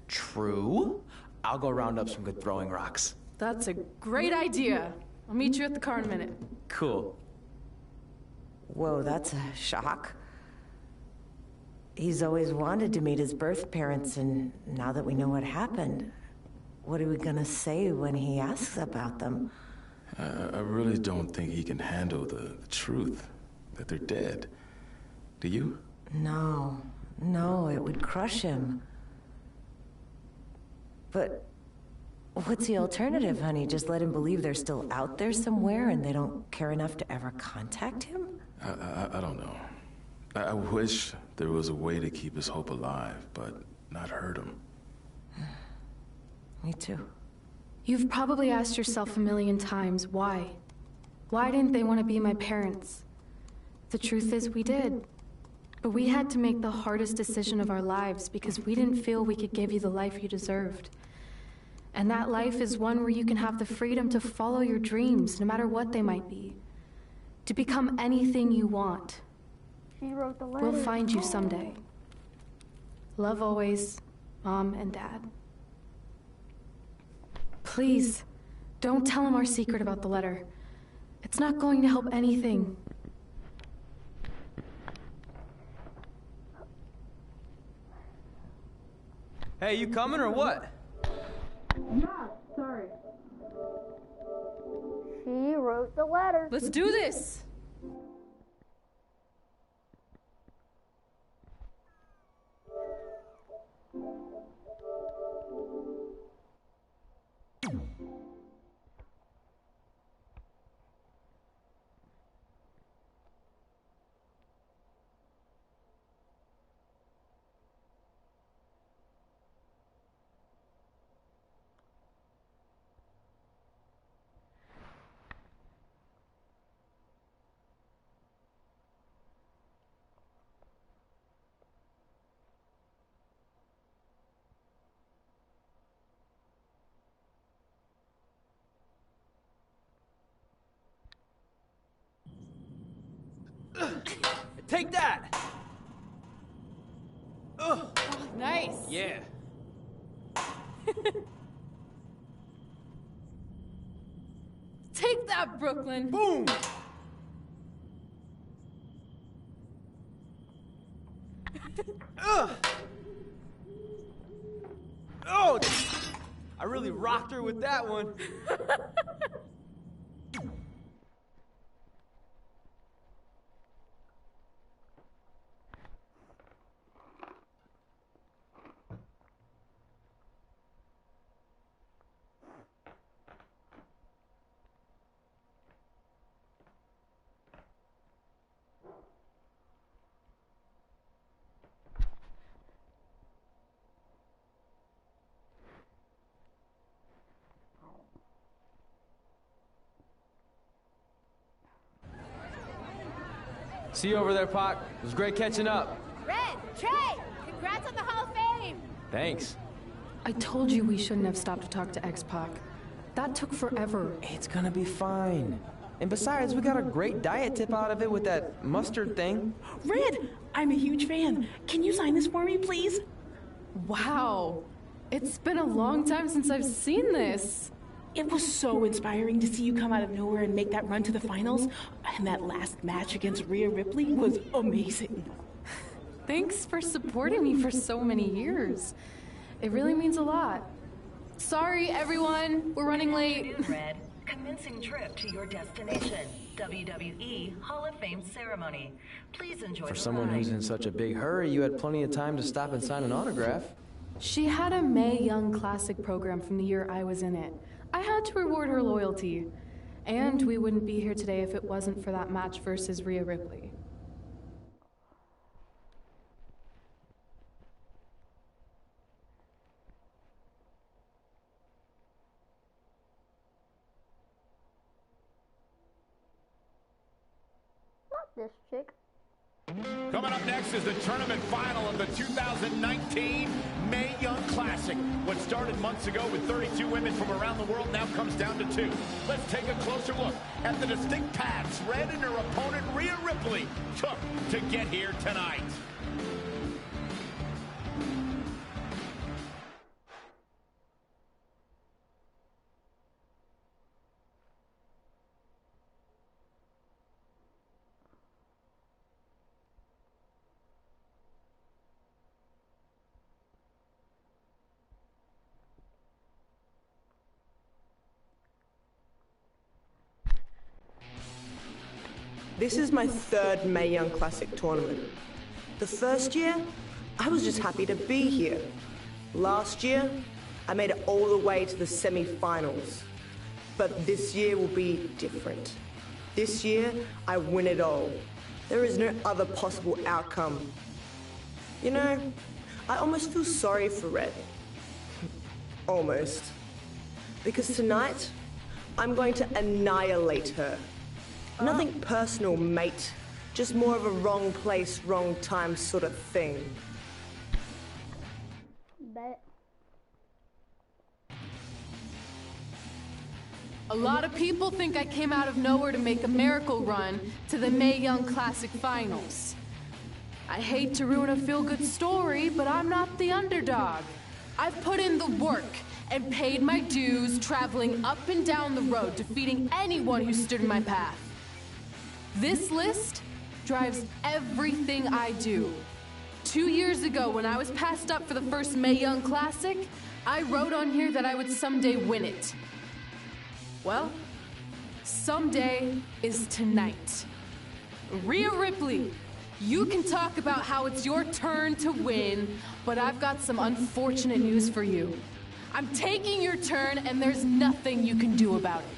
True. I'll go round up some good throwing rocks. That's a great idea. I'll meet you at the car in a minute. Cool. Whoa, that's a shock. He's always wanted to meet his birth parents, and now that we know what happened, what are we gonna say when he asks about them? I really don't think he can handle the truth, that they're dead. Do you? No, it would crush him. But what's the alternative, honey? Just let him believe they're still out there somewhere and they don't care enough to ever contact him? I don't know. I wish there was a way to keep his hope alive, but not hurt him. Me too. You've probably asked yourself a million times, why? Why didn't they want to be my parents? The truth is, we did. But we had to make the hardest decision of our lives because we didn't feel we could give you the life you deserved. And that life is one where you can have the freedom to follow your dreams, no matter what they might be. To become anything you want. She wrote the letter. We'll find you someday. Love always, Mom and Dad. Please, don't tell him our secret about the letter. It's not going to help anything. Hey, you coming or what? Yeah, sorry. She wrote the letter. Let's do this! Take that! Oh, nice. Yeah. Take that, Brooklyn. Boom! Oh! I really rocked her with that one. See you over there, Pac. It was great catching up. Red, Trey, congrats on the Hall of Fame. Thanks. I told you we shouldn't have stopped to talk to X-Pac. That took forever. It's gonna be fine. And besides, we got a great diet tip out of it with that mustard thing. Red, I'm a huge fan. Can you sign this for me, please? Wow. It's been a long time since I've seen this. It was so inspiring to see you come out of nowhere and make that run to the finals. And that last match against Rhea Ripley was amazing. Thanks for supporting me for so many years. It really means a lot. Sorry, everyone. We're running late. Red, commencing trip to your destination. WWE Hall of Fame ceremony. Please enjoy. For someone who's in such a big hurry, you had plenty of time to stop and sign an autograph. She had a Mae Young Classic program from the year I was in it. I had to reward her loyalty. And we wouldn't be here today if it wasn't for that match versus Rhea Ripley. This chick. Coming up next is the tournament final of the 2019 Mae Young Classic. What started months ago with 32 women from around the world now comes down to 2. Let's take a closer look at the distinct paths Red and her opponent Rhea Ripley took to get here tonight. This is my 3rd Mae Young Classic tournament. The first year, I was just happy to be here. Last year, I made it all the way to the semi-finals. But this year will be different. This year, I win it all. There is no other possible outcome. You know, I almost feel sorry for Red. Almost. Because tonight, I'm going to annihilate her. Nothing personal, mate. Just more of a wrong place, wrong time sort of thing. Bet. A lot of people think I came out of nowhere to make a miracle run to the Mae Young Classic Finals. I hate to ruin a feel-good story, but I'm not the underdog. I've put in the work and paid my dues traveling up and down the road, defeating anyone who stood in my path. This list drives everything I do. 2 years ago, when I was passed up for the first Mae Young Classic, I wrote on here that I would someday win it. Well, someday is tonight. Rhea Ripley, you can talk about how it's your turn to win, but I've got some unfortunate news for you. I'm taking your turn, and there's nothing you can do about it.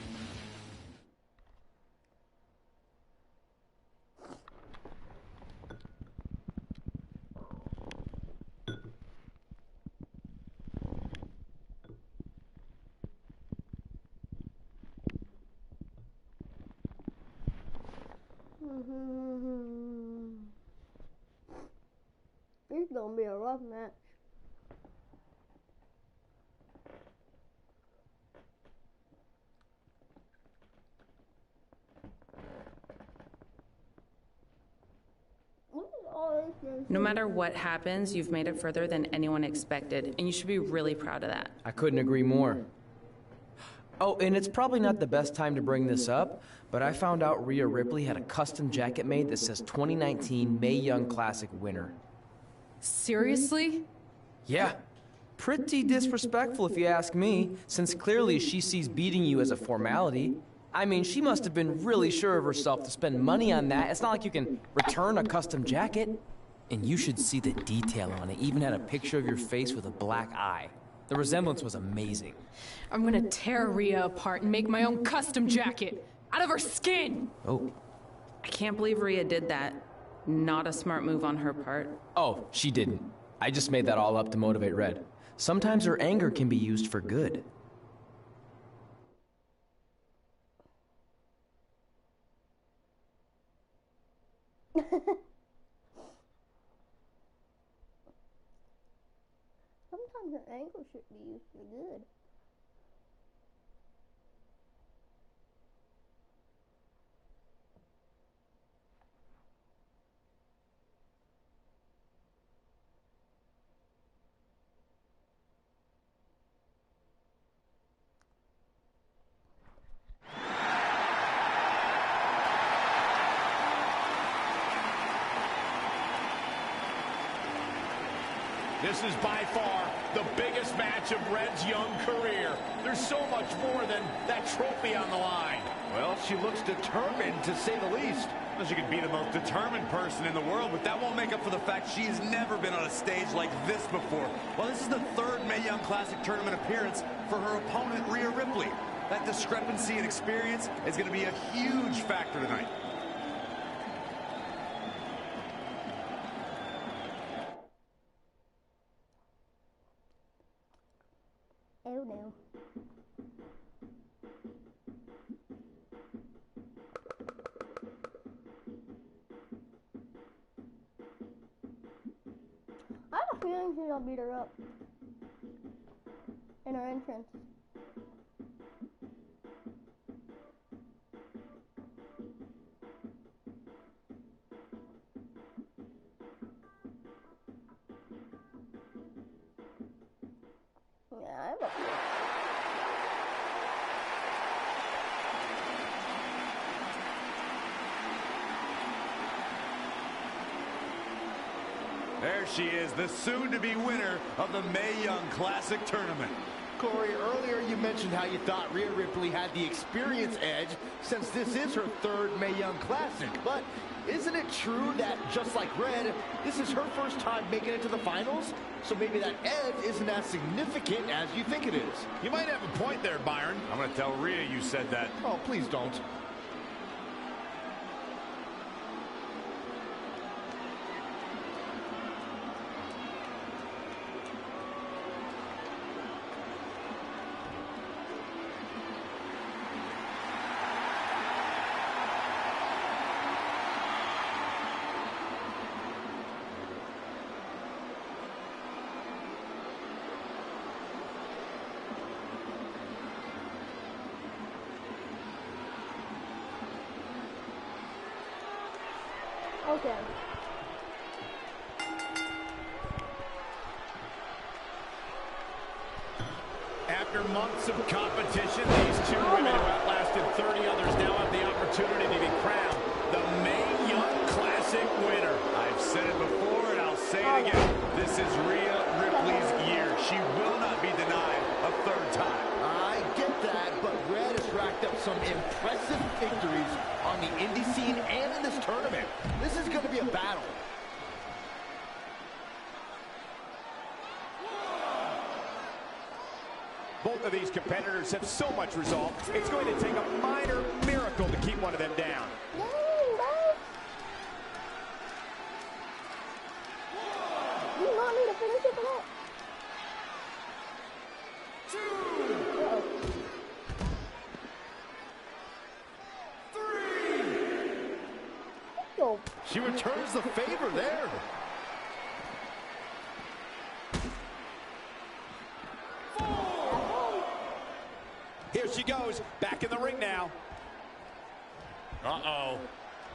It's gonna be a rough match. No matter what happens, you've made it further than anyone expected, and you should be really proud of that. I couldn't agree more. Oh, and it's probably not the best time to bring this up, but I found out Rhea Ripley had a custom jacket made that says 2019 Mae Young Classic winner. Seriously? Yeah. Pretty disrespectful if you ask me, since clearly she sees beating you as a formality. I mean, she must have been really sure of herself to spend money on that. It's not like you can return a custom jacket. And you should see the detail on it. Even had a picture of your face with a black eye. The resemblance was amazing. I'm gonna tear Rhea apart and make my own custom jacket out of her skin. Oh. I can't believe Rhea did that. Not a smart move on her part. Oh, she didn't. I just made that all up to motivate Red. Sometimes her anger can be used for good. Sometimes her ankle should be used for good. This is by far the biggest match of Red's young career. There's so much more than that trophy on the line. Well, she looks determined, to say the least. Well, she could be the most determined person in the world, but that won't make up for the fact she has never been on a stage like this before. Well, this is the third Mae Young Classic tournament appearance for her opponent, Rhea Ripley. That discrepancy in experience is going to be a huge factor tonight. Oh no. I have a feeling she's gonna beat her up in her entrance. Yeah, I have a feeling. There she is, the soon-to-be winner of the Mae Young Classic tournament. Corey, earlier you mentioned how you thought Rhea Ripley had the experience edge since this is her third Mae Young Classic. But isn't it true that, just like Red, this is her first time making it to the finals? So maybe that edge isn't as significant as you think it is. You might have a point there, Byron. I'm going to tell Rhea you said that. Oh, please don't. Okay. After months of competition, these two women who outlasted 30 others now have the opportunity to be crowned the Mae Young Classic winner. I've said it before and I'll say it again. This is Rhea Ripley's year. She will not be denied a third time. I get that, but Red has racked up some impressive victories on the indie scene and in this tournament. This is going to be a battle. Both of these competitors have so much resolve, it's going to take a minor miracle to keep one of them down. You want me to finish it for that? She returns the favor there. Here she goes, back in the ring now. Uh-oh.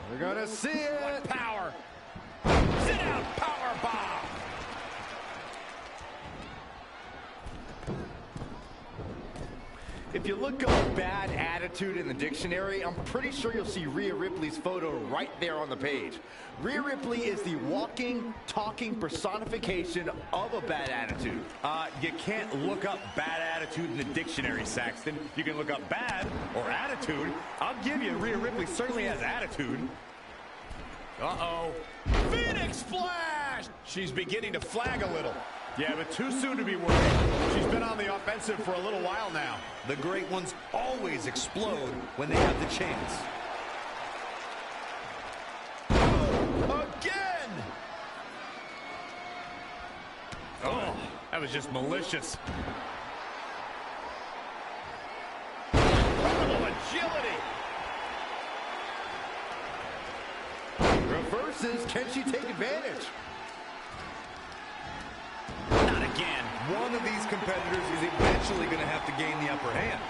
We're gonna see it. What power. Sit down, power bomb. If you look up bad attitude in the dictionary, I'm pretty sure you'll see Rhea Ripley's photo right there on the page. Rhea Ripley is the walking, talking personification of a bad attitude. You can't look up bad attitude in the dictionary, Saxton. You can look up bad or attitude. I'll give you, Rhea Ripley certainly has attitude. Uh-oh. Phoenix Splash! She's beginning to flag a little. Yeah, but too soon to be worried. She's been on the offensive for a little while now. The great ones always explode when they have the chance. Again! Oh, that was just malicious. Incredible agility. Reverse versus can she take advantage? Not again. One of these competitors is eventually going to have to gain the upper hand.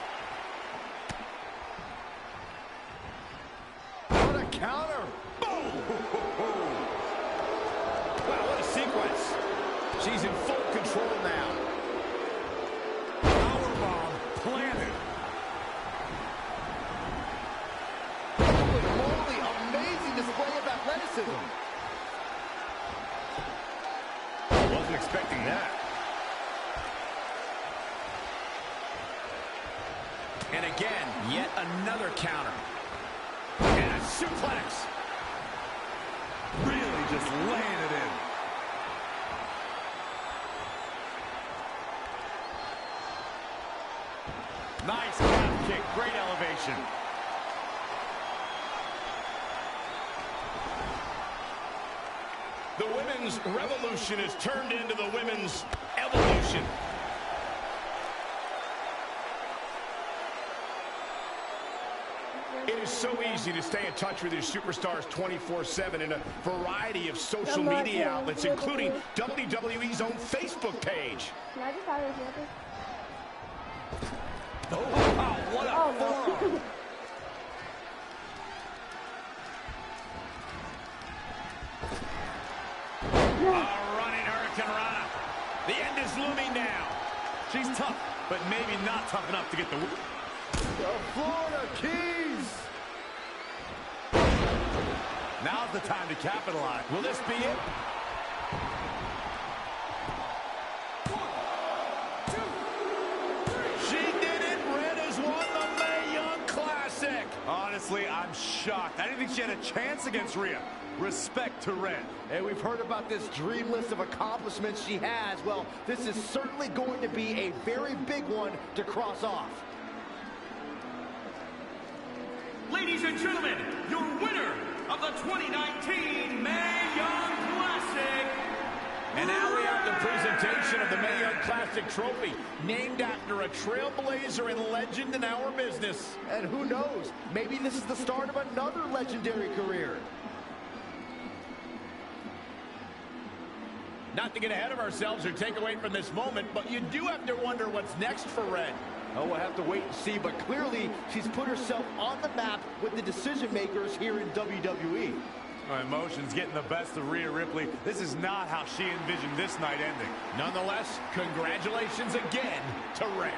What a counter! Boom! Wow, what a sequence. She's in full control now. Powerbomb planted. Holy moly, amazing display of athleticism. Wasn't expecting that. And again, yet another counter. And a suplex. Really just laying it in. Nice calf kick, great elevation. The women's revolution is turned into the women's evolution. It is so easy to stay in touch with your superstars 24/7 in a variety of social media outlets, including WWE's own Facebook page. Can I just have this with Oh, wow, what a forearm. A running Hurricane Rana. The end is looming now. She's tough, but maybe not tough enough to get the win. The Florida Keys! Now's the time to capitalize. Will this be it? She did it. Red has won the Mae Young Classic. Honestly, I'm shocked. I didn't think she had a chance against Rhea. Respect to Red. Hey, we've heard about this dream list of accomplishments she has. Well, this is certainly going to be a very big one to cross off. Ladies and gentlemen, your winner of the 2019 Mae Young Classic. And now we have the presentation of the Mae Young Classic trophy, named after a trailblazer and legend in our business. And who knows, maybe this is the start of another legendary career. Not to get ahead of ourselves or take away from this moment, but you do have to wonder what's next for Red. Oh, we'll have to wait and see, but clearly she's put herself on the map with the decision makers here in WWE. Her emotions getting the best of Rhea Ripley. This is not how she envisioned this night ending. Nonetheless, congratulations again to Red.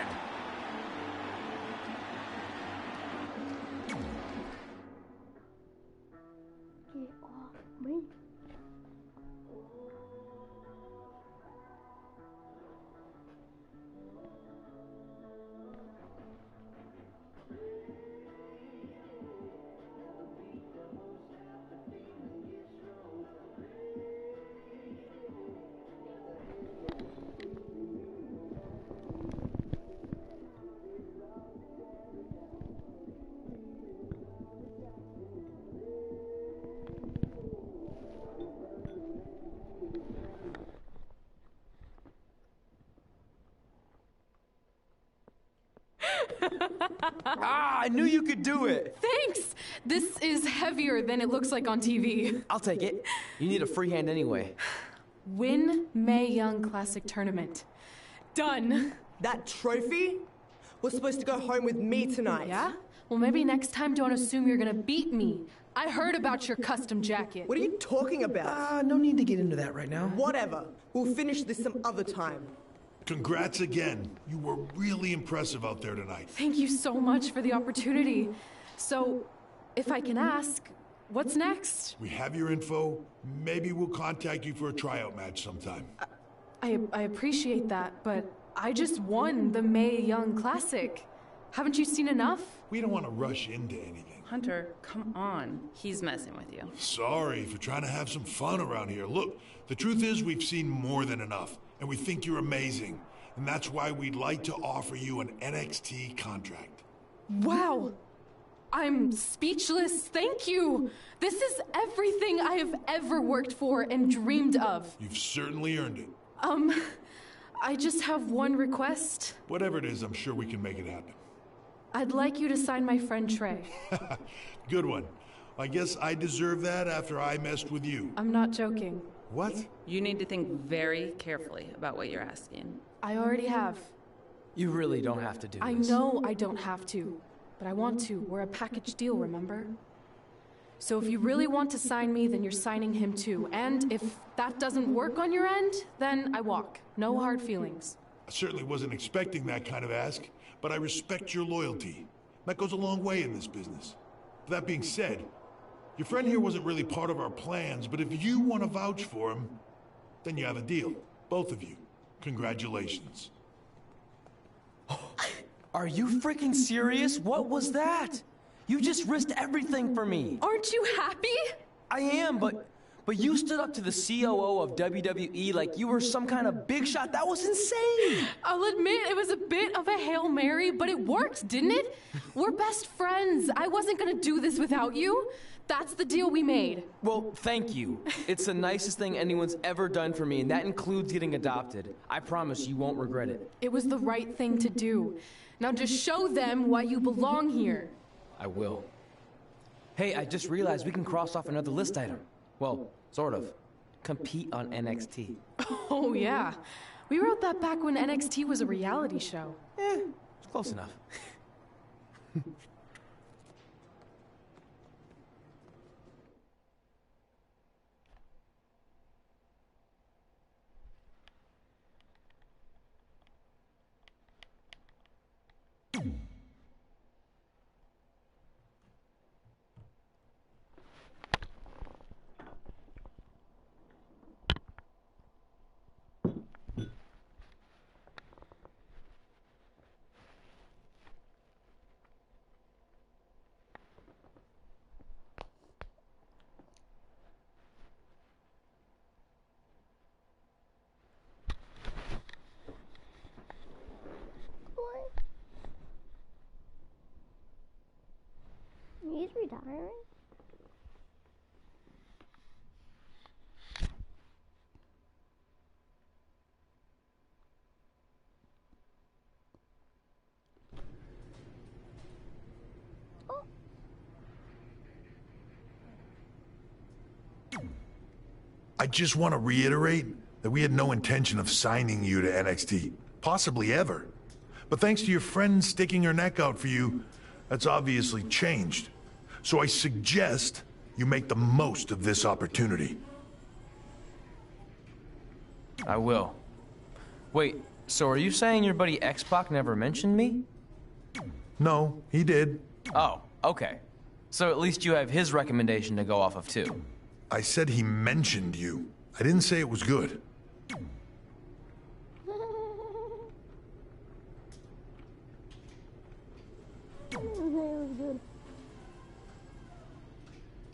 Get off me. I knew you could do it. Thanks! This is heavier than it looks like on TV. I'll take it. You need a free hand anyway. Win Mae Young Classic Tournament. Done. That trophy was supposed to go home with me tonight. Yeah? Well, maybe next time don't assume you're gonna beat me. I heard about your custom jacket. What are you talking about? No need to get into that right now. Whatever. We'll finish this some other time. Congrats again. You were really impressive out there tonight. Thank you so much for the opportunity. So, if I can ask, what's next? We have your info. Maybe we'll contact you for a tryout match sometime. I appreciate that, but I just won the Mae Young Classic. Haven't you seen enough? We don't want to rush into anything. Hunter, come on. He's messing with you. Sorry for trying to have some fun around here. Look, the truth is we've seen more than enough, and we think you're amazing. And that's why we'd like to offer you an NXT contract. Wow! I'm speechless. Thank you. This is everything I have ever worked for and dreamed of. You've certainly earned it. I just have one request. Whatever it is, I'm sure we can make it happen. I'd like you to sign my friend Trey. Good one. I guess I deserve that after I messed with you. I'm not joking. What? You need to think very carefully about what you're asking. I already have. You really don't have to do this. I know I don't have to, but I want to. We're a package deal, remember? So if you really want to sign me, then you're signing him too. And if that doesn't work on your end, then I walk. No hard feelings. I certainly wasn't expecting that kind of ask, but I respect your loyalty. That goes a long way in this business. That being said, your friend here wasn't really part of our plans, but if you want to vouch for him, then you have a deal. Both of you. Congratulations. Are you freaking serious? What was that? You just risked everything for me. Aren't you happy? I am, but you stood up to the COO of WWE like you were some kind of big shot. That was insane. I'll admit it was a bit of a Hail Mary, but it worked, didn't it? We're best friends. I wasn't gonna do this without you. That's the deal we made. Well, thank you. It's the nicest thing anyone's ever done for me, and that includes getting adopted. I promise you won't regret it. It was the right thing to do. Now just show them why you belong here. I will. Hey, I just realized we can cross off another list item. Well, sort of. Compete on NXT. Oh, yeah. We wrote that back when NXT was a reality show. It's close enough. He's retiring? I just want to reiterate that we had no intention of signing you to NXT, possibly ever. But thanks to your friend sticking her neck out for you, that's obviously changed. So I suggest you make the most of this opportunity. I will. Wait, so are you saying your buddy X-Pac never mentioned me? No, he did. Oh, okay. So at least you have his recommendation to go off of too. I said he mentioned you. I didn't say it was good.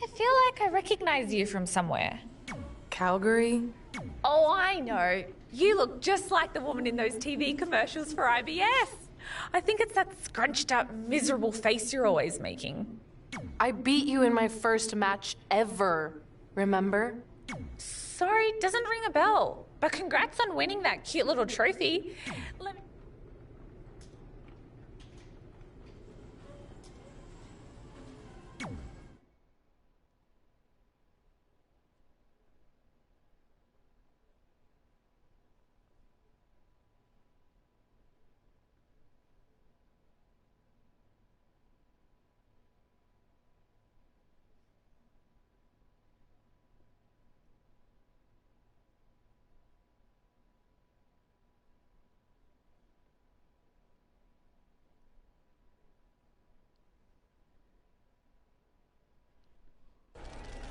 I feel like I recognize you from somewhere. Calgary? Oh, I know. You look just like the woman in those TV commercials for IBS. I think it's that scrunched up, miserable face you're always making. I beat you in my first match ever, remember? Sorry, doesn't ring a bell. But congrats on winning that cute little trophy. Let me...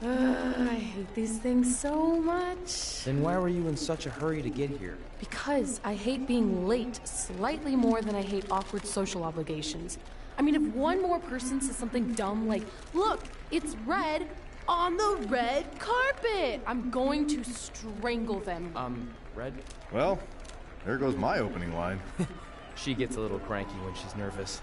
I hate these things so much. Then why were you in such a hurry to get here? Because I hate being late slightly more than I hate awkward social obligations. I mean, if one more person says something dumb like, look, it's red on the red carpet, I'm going to strangle them. Red? Well, there goes my opening line. She gets a little cranky when she's nervous.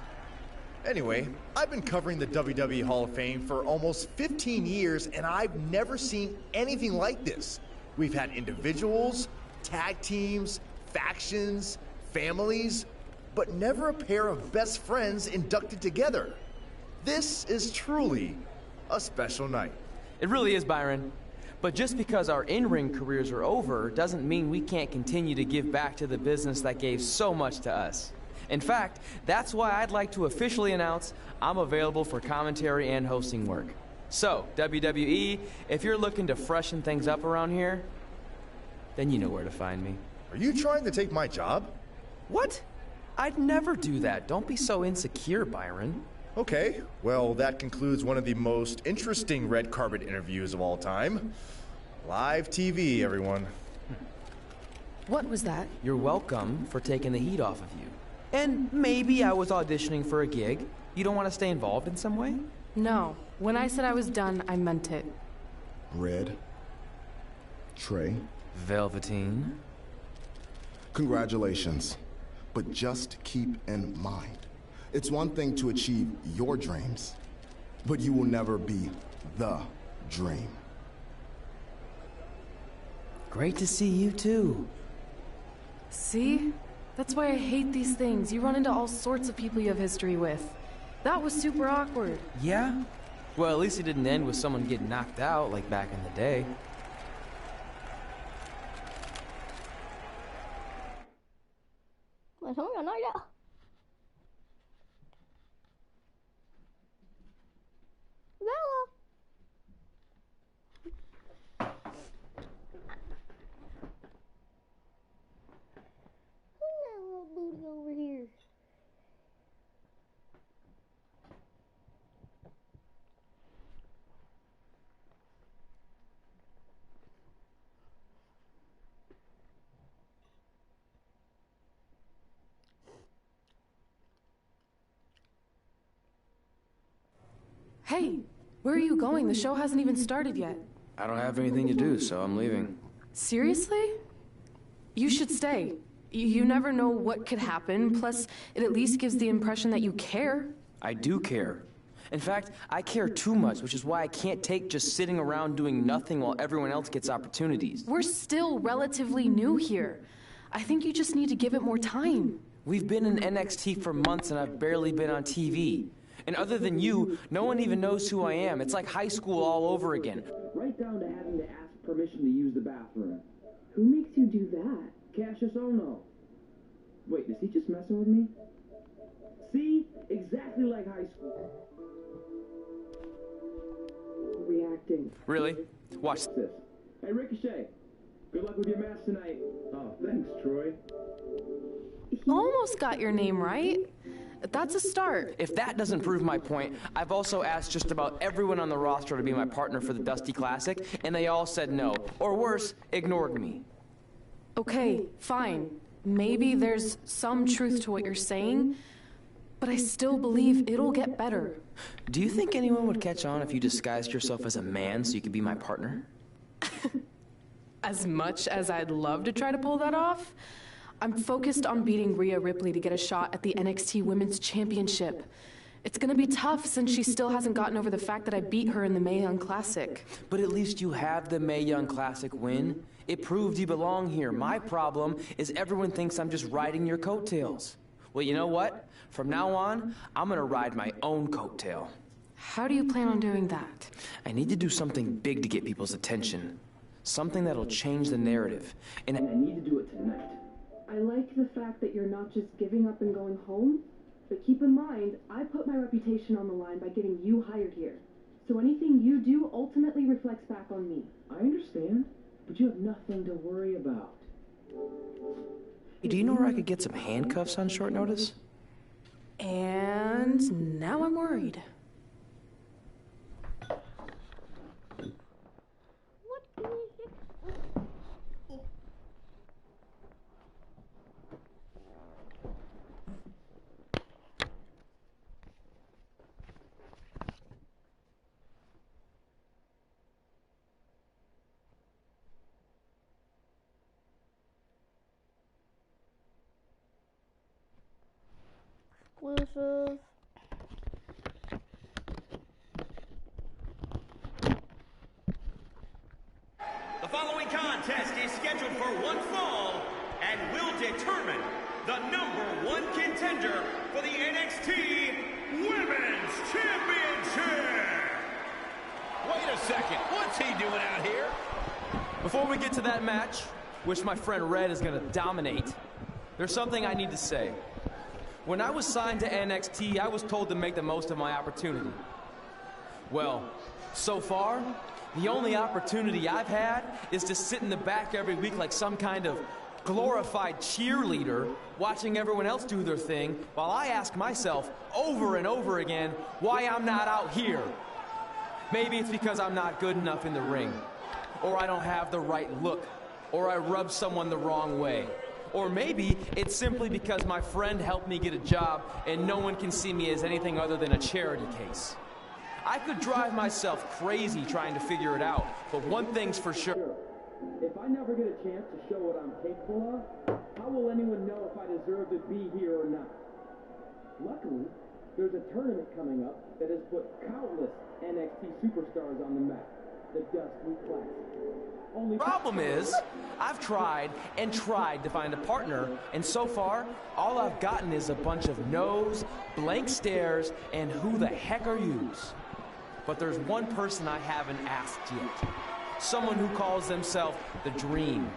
Anyway, I've been covering the WWE Hall of Fame for almost 15 years, and I've never seen anything like this. We've had individuals, tag teams, factions, families, but never a pair of best friends inducted together. This is truly a special night. It really is, Byron. But just because our in-ring careers are over doesn't mean we can't continue to give back to the business that gave so much to us. In fact, that's why I'd like to officially announce I'm available for commentary and hosting work. So, WWE, if you're looking to freshen things up around here, then you know where to find me. Are you trying to take my job? What? I'd never do that. Don't be so insecure, Byron. Okay, well, that concludes one of the most interesting red carpet interviews of all time. Live TV, everyone. What was that? You're welcome for taking the heat off of you. And maybe I was auditioning for a gig. You don't want to stay involved in some way? No. When I said I was done, I meant it. Red. Trey. Velveteen. Congratulations. But just keep in mind, it's one thing to achieve your dreams, but you will never be the dream. Great to see you too. See? That's why I hate these things. You run into all sorts of people you have history with. That was super awkward. Yeah? Well, at least it didn't end with someone getting knocked out like back in the day. Mà sống rồi nói đó. Booty over here. Hey, where are you going? The show hasn't even started yet. I don't have anything to do, so I'm leaving. Seriously? You should stay. You never know what could happen, plus it at least gives the impression that you care. I do care. In fact, I care too much, which is why I can't take just sitting around doing nothing while everyone else gets opportunities. We're still relatively new here. I think you just need to give it more time. We've been in NXT for months and I've barely been on TV. And other than you, no one even knows who I am. It's like high school all over again. Right down to having to ask permission to use the bathroom. Who makes you do that? Cassius Ono. Wait, is he just messing with me? See? Exactly like high school. Reacting. Really? Watch this. Hey, Ricochet. Good luck with your match tonight. Oh, thanks, Troy. Almost got your name right. That's a start. If that doesn't prove my point, I've also asked just about everyone on the roster to be my partner for the Dusty Classic, and they all said no. Or worse, ignored me. Okay, fine. Maybe there's some truth to what you're saying, but I still believe it'll get better. Do you think anyone would catch on if you disguised yourself as a man so you could be my partner? As much as I'd love to try to pull that off, I'm focused on beating Rhea Ripley to get a shot at the NXT Women's Championship. It's gonna be tough since she still hasn't gotten over the fact that I beat her in the Mae Young Classic. But at least you have the Mae Young Classic win. It proved you belong here. My problem is everyone thinks I'm just riding your coattails. Well, you know what? From now on, I'm gonna ride my own coattail. How do you plan on doing that? I need to do something big to get people's attention. Something that'll change the narrative. And I need to do it tonight. I like the fact that you're not just giving up and going home, but keep in mind, I put my reputation on the line by getting you hired here. So anything you do ultimately reflects back on me. I understand, but you have nothing to worry about. Hey, do you know where I could get some handcuffs on short notice? And now I'm worried. Exclusive. The following contest is scheduled for one fall and will determine the #1 contender for the NXT Women's Championship. Wait a second. What's he doing out here? Before we get to that match, which my friend Red is going to dominate, there's something I need to say. When I was signed to NXT, I was told to make the most of my opportunity. Well, so far, the only opportunity I've had is to sit in the back every week like some kind of glorified cheerleader, watching everyone else do their thing, while I ask myself over and over again why I'm not out here. Maybe it's because I'm not good enough in the ring, or I don't have the right look, or I rub someone the wrong way. Or maybe it's simply because my friend helped me get a job and no one can see me as anything other than a charity case. I could drive myself crazy trying to figure it out, but one thing's for sure. If I never get a chance to show what I'm capable of, how will anyone know if I deserve to be here or not? Luckily, there's a tournament coming up that has put countless NXT superstars on the map. The Dusty Classic. Problem is, I've tried and tried to find a partner, and so far, all I've gotten is a bunch of no's, blank stares, and who the heck are yous? But there's one person I haven't asked yet. Someone who calls themselves the Dream.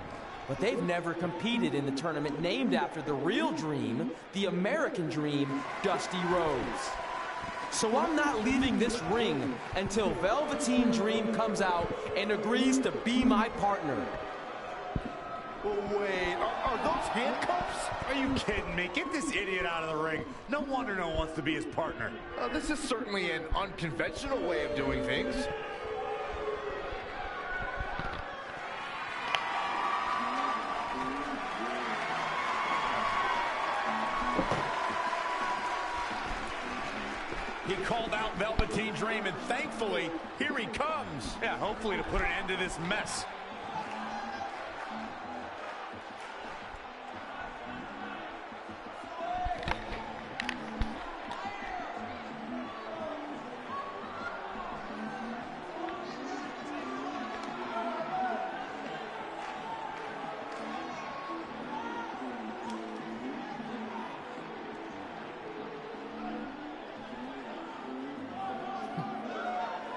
But they've never competed in the tournament named after the real Dream, the American Dream, Dusty Rhodes. So I'm not leaving this ring until Velveteen Dream comes out and agrees to be my partner. Wait, are those handcuffs? Are you kidding me? Get this idiot out of the ring. No wonder no one wants to be his partner. This is certainly an unconventional way of doing things. He called out Velveteen Dream, and thankfully, here he comes. Yeah, hopefully to put an end to this mess.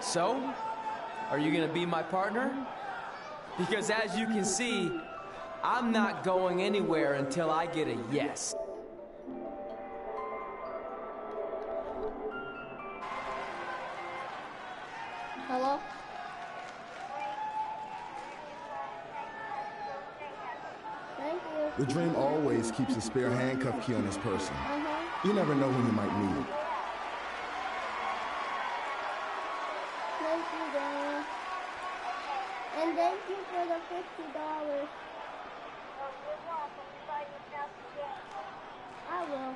So, are you gonna be my partner? Because as you can see, I'm not going anywhere until I get a yes. Hello? Thank you. The Dream always keeps a spare handcuff key on his person. You never know who you might need. Thank you, Danny. And thank you for the $50. I will.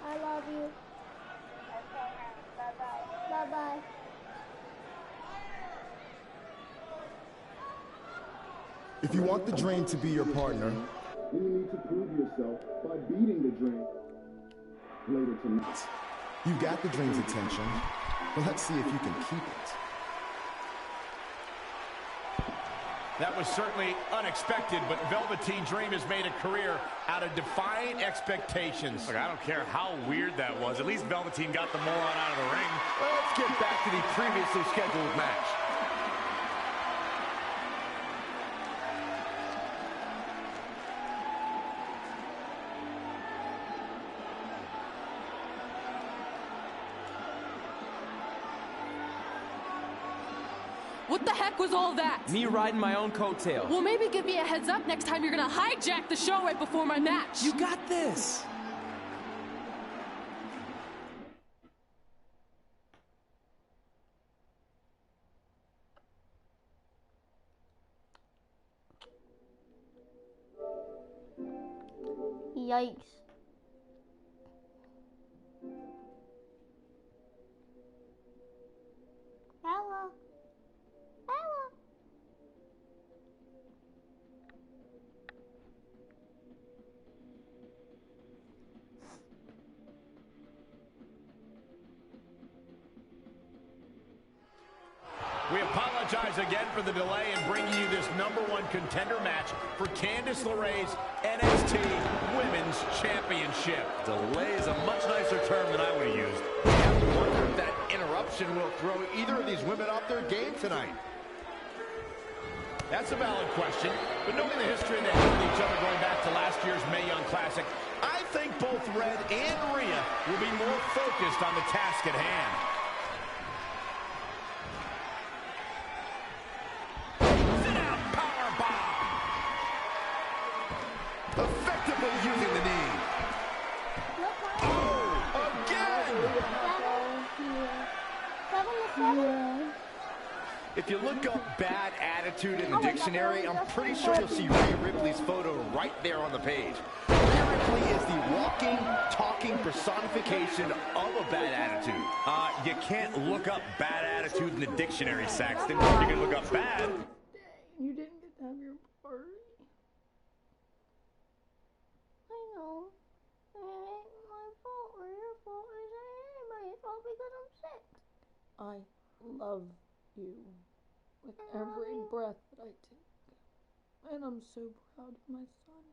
I love you. Bye-bye. If you want the Dream to be your partner, you need to prove yourself by beating the Dream later tonight. You got the Dream's attention, but let's see if you can keep it. That was certainly unexpected, but Velveteen Dream has made a career out of defying expectations. Look, I don't care how weird that was. At least Velveteen got the moron out of the ring. Well, let's get back to the previously scheduled match. What the heck was all that? Me riding my own coattail. Well, maybe give me a heads up next time you're gonna hijack the show right before my match. You got this. Yikes. Hello. Hello. We apologize again for the delay in bringing you this #1 contender match for Candice LeRae's NXT Women's Championship. Delay is a much nicer term than I would have used. I have to wonder if that interruption perception will throw either of these women off their game tonight? That's a valid question, but knowing the history they have with each other going back to last year's Mae Young Classic, I think both Red and Rhea will be more focused on the task at hand. Sit-out powerbomb! Effectively using the knee. Oh, again! If you look up bad attitude in the dictionary, I'm pretty sure you'll see Rhea Ripley's photo right there on the page. Rhea Ripley is the walking, talking personification of a bad attitude. You can't look up bad attitude in the dictionary, Saxton. You can look up bad. You didn't get to have your party. I know. It ain't my fault or your fault. It ain't anybody's fault because I'm sick. I love you with every breath that I take. And I'm so proud of my son.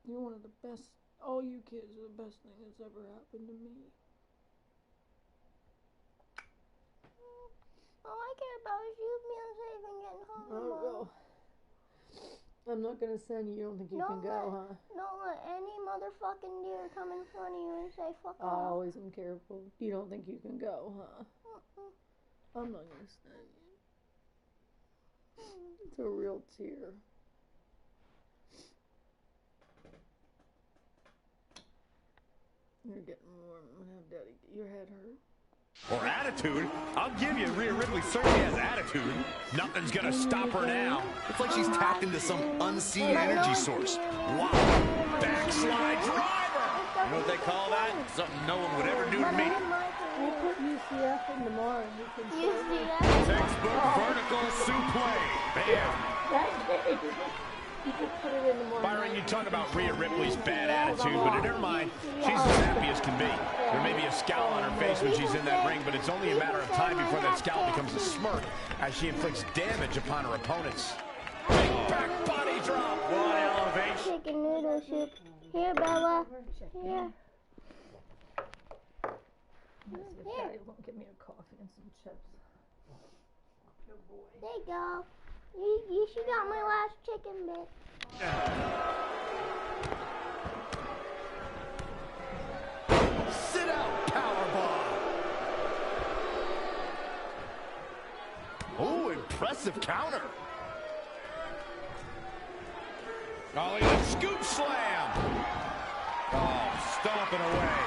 You're one of the best. All you kids are the best thing that's ever happened to me. All I care about is you being safe and getting home. Well, I'm not gonna send you. You don't think you can go, huh? Don't let any motherfucking deer come in front of you and say fuck I off. always am careful. You don't think you can go, huh? I'm not gonna send you. It's a real tear. You're getting warm. I'm gonna have Daddy get your head hurt. Or attitude? I'll give you, Rhea Ripley certainly has attitude. Nothing's gonna stop her now. It's like she's tapped into some unseen energy source. Wow. Backslide driver! You know what they call that? Something no one would ever do to me. We'll put UCF in tomorrow. UCF? Textbook vertical suplex. Bam. You can put it in the morning. Byron, you talk about Rhea Ripley's bad attitude, but never mind. She's as happy as can be. There may be a scowl on her face when she's in that ring, but it's only a matter of time before that scowl becomes a smirk as she inflicts damage upon her opponents. Big back body drop. One elevation. Chicken noodle soup. Here, Bella. Here. Daddy won't give me a coffee and some chips. Good boy. There you go. She got my last chicken bit. Sit out powerbomb. Oh, impressive counter. Oh, look at that scoop slam. Oh, stomping away.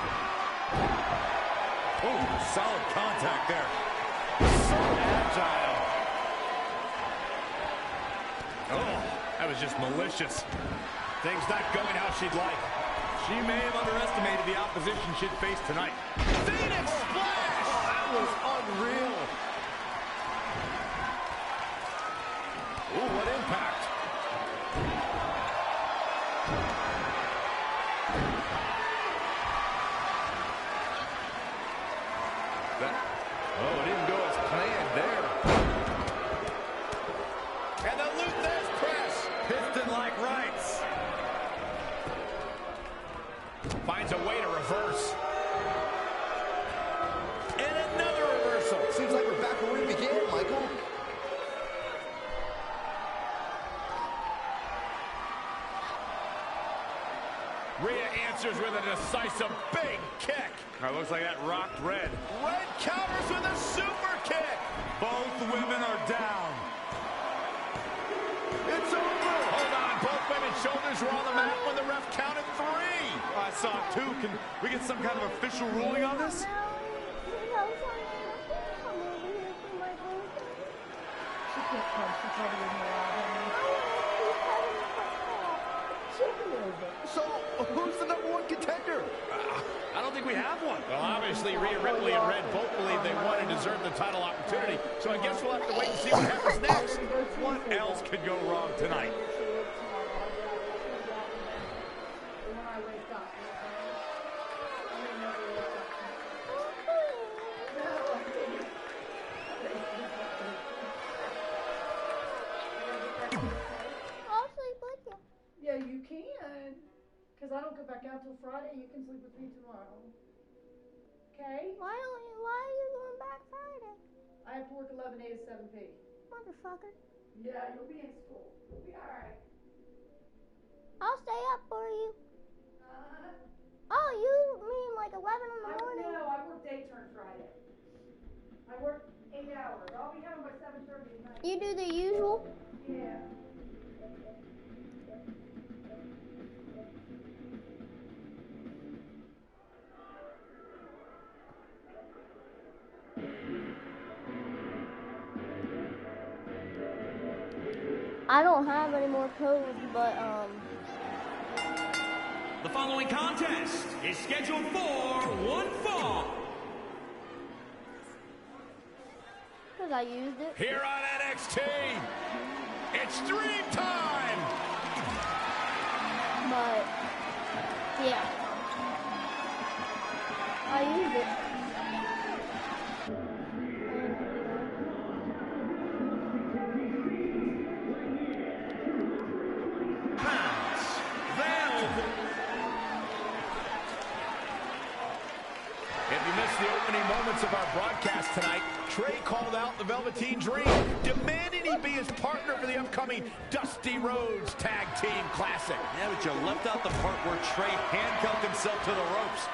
Oh, solid contact there. So agile. Oh, that was just malicious. Things not going how she'd like. She may have underestimated the opposition she'd face tonight. Phoenix splash! Oh, that was unreal. Ooh, what impact. Oh, it didn't go as planned there. And the Luthez press. Piston-like rights. Finds a way to reverse. And another reversal. Seems like we're back where we began, Michael. Rhea answers with a decisive big kick. Looks like that rocked Red. Red counters with a super kick. Both women are down. It's over. Hold on. Both women's shoulders were on the mat when the ref counted 3. I saw 2. Can we get some kind of official ruling on this? So, who's the #1 contender? I don't think we have one. Well, obviously, Rhea Ripley and Red both believe they won and deserve the title opportunity. So I guess we'll have to wait and see what happens next. What else could go wrong tonight? I'll sleep with you. Yeah, you can. Because I don't go back out till Friday. You can sleep with me tomorrow. Okay? Why are you going back Friday? I have to work 11A to 7P. Motherfucker. Yeah, you'll be in school. You'll be alright. I'll stay up for you. Oh, you mean like 11 in the morning? No, I work day turn Friday. I work 8 hours. I'll be home by 7:30 at night. You do the usual? Yeah. I don't have any more codes, but The following contest is scheduled for one fall. because I used it. Here on NXT, it's Dream Time! But yeah, I used it. The opening moments of our broadcast tonight, Trey called out the Velveteen Dream, demanding he be his partner for the upcoming Dusty Rhodes Tag Team Classic. Yeah, but you left out the part where Trey handcuffed himself to the ropes.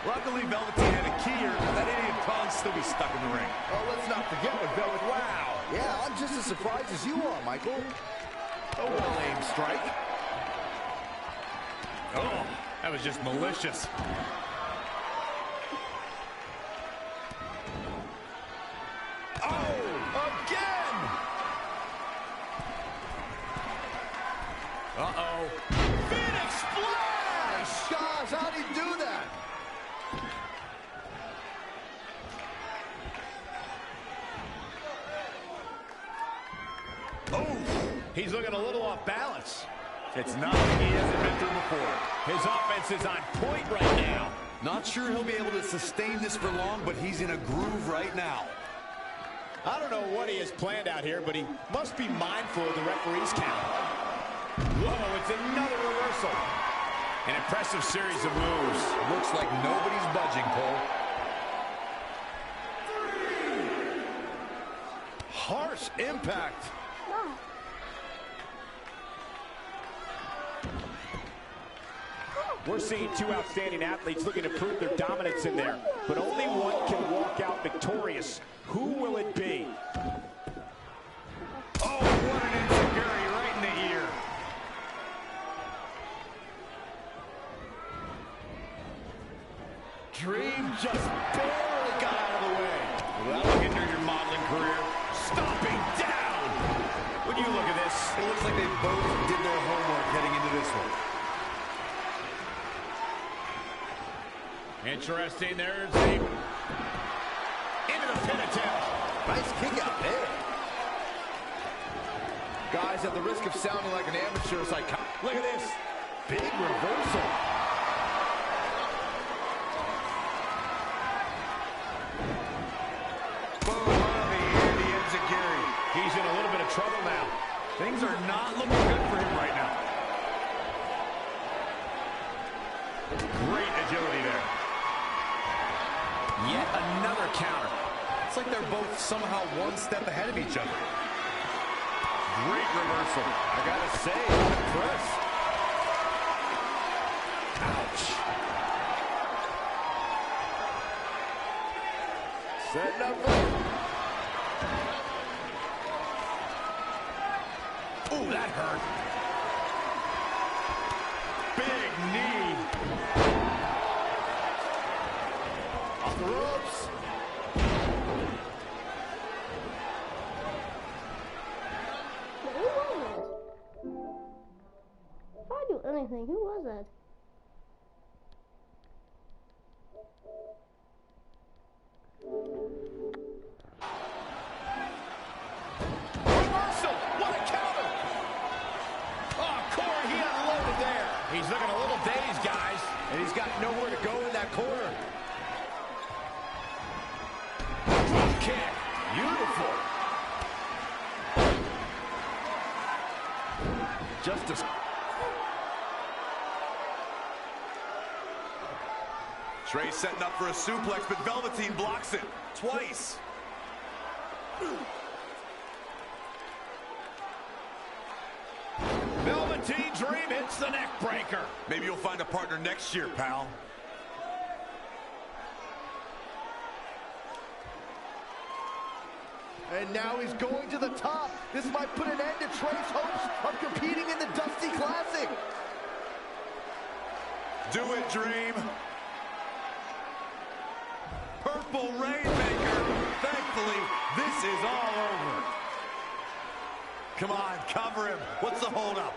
Luckily, Velveteen had a key, or that idiot probably still be stuck in the ring. Oh, let's not forget what Velvet. Wow. Yeah, I'm just as surprised as you are, Michael. A well-aimed strike. Oh, that was just malicious. Uh-oh. Phoenix Splash! Gosh, how did he do that? Oh, he's looking a little off balance. It's nothing he hasn't been through before. His offense is on point right now. Not sure he'll be able to sustain this for long, but he's in a groove right now. I don't know what he has planned out here, but he must be mindful of the referee's count. Whoa, it's another reversal. An impressive series of moves. Looks like nobody's budging, Cole. Harsh impact. We're seeing two outstanding athletes looking to prove their dominance in there, but only one can walk out victorious. Who will it be? Oh, what an enziguri right in the ear. Dream just barely got out of the way. Well, that'll hinder your modeling career. Stomping down. When you look at this, it looks like they both did their homework heading into this one. Interesting. There's the into the pin attempt. Nice kick out there. Guys, at the risk of sounding like an amateur, it's like, look at this. Big reversal. Boom, the enziguri. He's in a little bit of trouble now. Things are not looking good for him right now. Great agility there. Yet another counter. It's like they're both somehow one step ahead of each other. Great reversal. I gotta say, I'm impressed. Ouch. Setting up. Ooh, that hurt. Big knee. Off the ropes. Who was it? If I do anything, who was that? Reversal! What a counter! Oh, Corey, he unloaded there. He's looking a little dazed, guys. And he's got nowhere to go in that corner. Drop kick. Beautiful. Trey setting up for a suplex, but Velveteen blocks it twice. Velveteen Dream hits the neck breaker. Maybe you'll find a partner next year, pal. And now he's going to the top. This might put an end to Trey's hopes of competing in the Dusty Classic. Do it, Dream. Purple Rainmaker. Thankfully, this is all over. Come on, cover him. What's the holdup?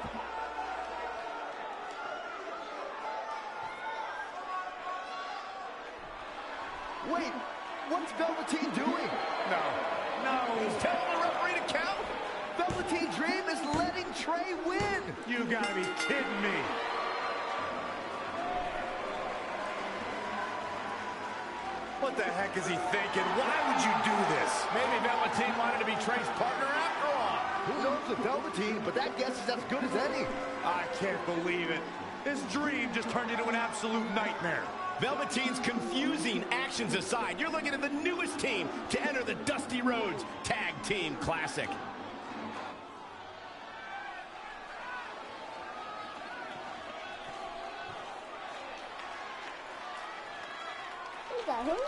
Wait, what's Velveteen doing? No, he's telling the referee to count. Velveteen Dream is letting Trey win. You gotta be kidding me. What the heck is he thinking? Why would you do this? Maybe Velveteen wanted to be Trey's partner after all. Who knows with Velveteen, but that guess is as good as any. I can't believe it. This dream just turned into an absolute nightmare. Velveteen's confusing actions aside, you're looking at the newest team to enter the Dusty Rhodes Tag Team Classic. Is that him?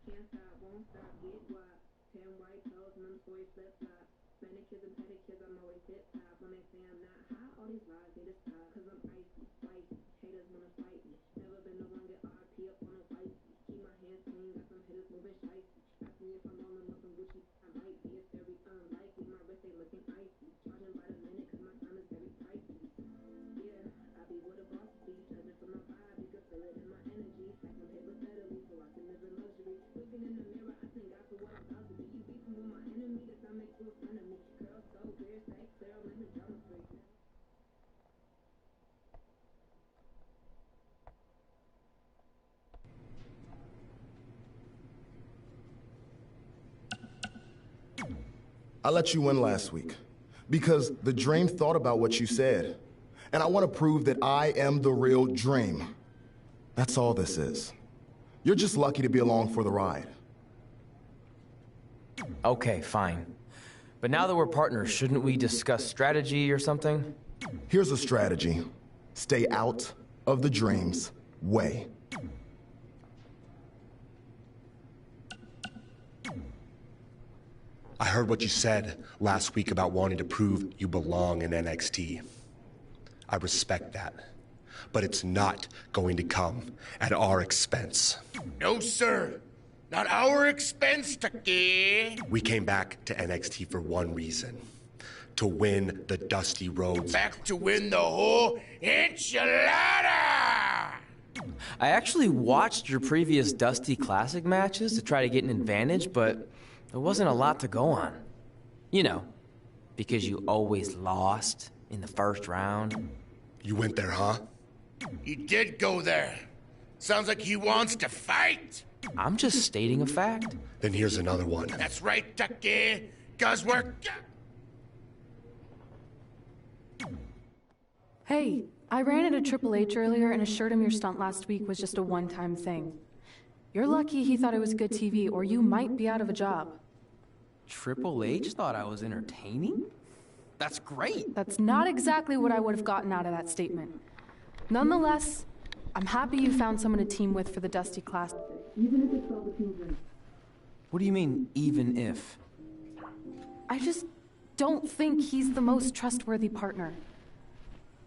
Can't stop, won't stop, get guap. 10 white toes, none toys, flip flop. Manicures and pedicures, I'm always hip hop. When they say I'm not hot, all these lies need to stop. Cause I'm icy, spicy. Haters wanna fight me. Never been the one get RP up on a fight. Keep my hands clean, got some hitters moving shicey. Ask me if I'm on them up in Gucci, I might be. It's very unlikely, my wrist ain't looking icy. Charging by the minute, cause my time is very pricey. Yeah, I be with a boss be. Judging from my vibe, you can feel it in my energy. Stacking paper steadily, so I can live in luxury. Looking in the mirror, I thank God for what I'm about to be. You beefing with my enemy, that's not make you a friend of me. Girl, so weird, stay clear, I'm living drama free. I let you win last week because the Dream thought about what you said. And I want to prove that I am the real Dream. That's all this is. You're just lucky to be along for the ride. Okay, fine. But now that we're partners, shouldn't we discuss strategy or something? Here's a strategy. Stay out of the Dream's way. I heard what you said last week about wanting to prove you belong in NXT. I respect that. But it's not going to come at our expense. No, sir. Not our expense, Tucky. We came back to NXT for one reason. To win the Dusty Rhodes. Back to win the whole enchilada! I actually watched your previous Dusty Classic matches to try to get an advantage, but there wasn't a lot to go on. You know, because you always lost in the first round. You went there, huh? He did go there. Sounds like he wants to fight. I'm just stating a fact. Then here's another one. That's right, Tucky. 'Cause we're... Hey, I ran into Triple H earlier and assured him your stunt last week was just a one-time thing. You're lucky he thought it was good TV, or you might be out of a job. Triple H thought I was entertaining? That's great. That's not exactly what I would have gotten out of that statement. Nonetheless, I'm happy you found someone to team with for the Dusty Classic. Even if it's Velveteen. What do you mean, even if? I just don't think he's the most trustworthy partner.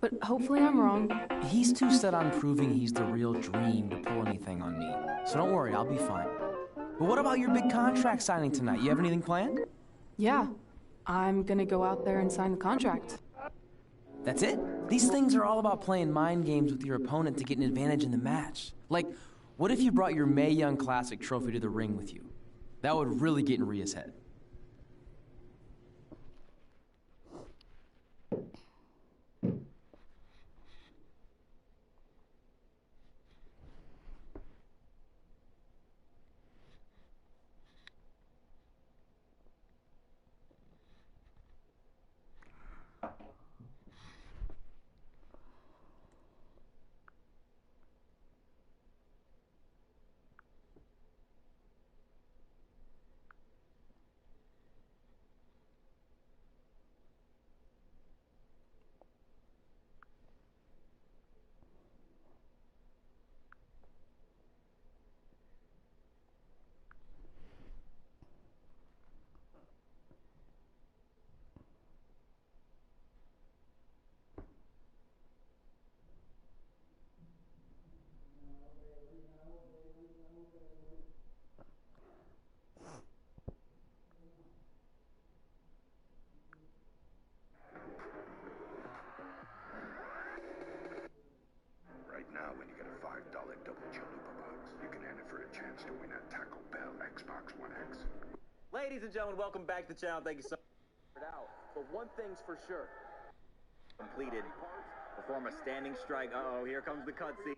But hopefully I'm wrong. He's too set on proving he's the real Dream to pull anything on me. So don't worry, I'll be fine. But what about your big contract signing tonight? You have anything planned? Yeah, I'm gonna go out there and sign the contract. That's it? These things are all about playing mind games with your opponent to get an advantage in the match. Like, what if you brought your Mae Young Classic trophy to the ring with you? That would really get in Rhea's head. doing at Taco Bell Xbox One X. Ladies and gentlemen, welcome back to the channel. Thank you so much for out. But one thing's for sure. Completed. Perform a standing strike. Uh-oh, here comes the cutscene.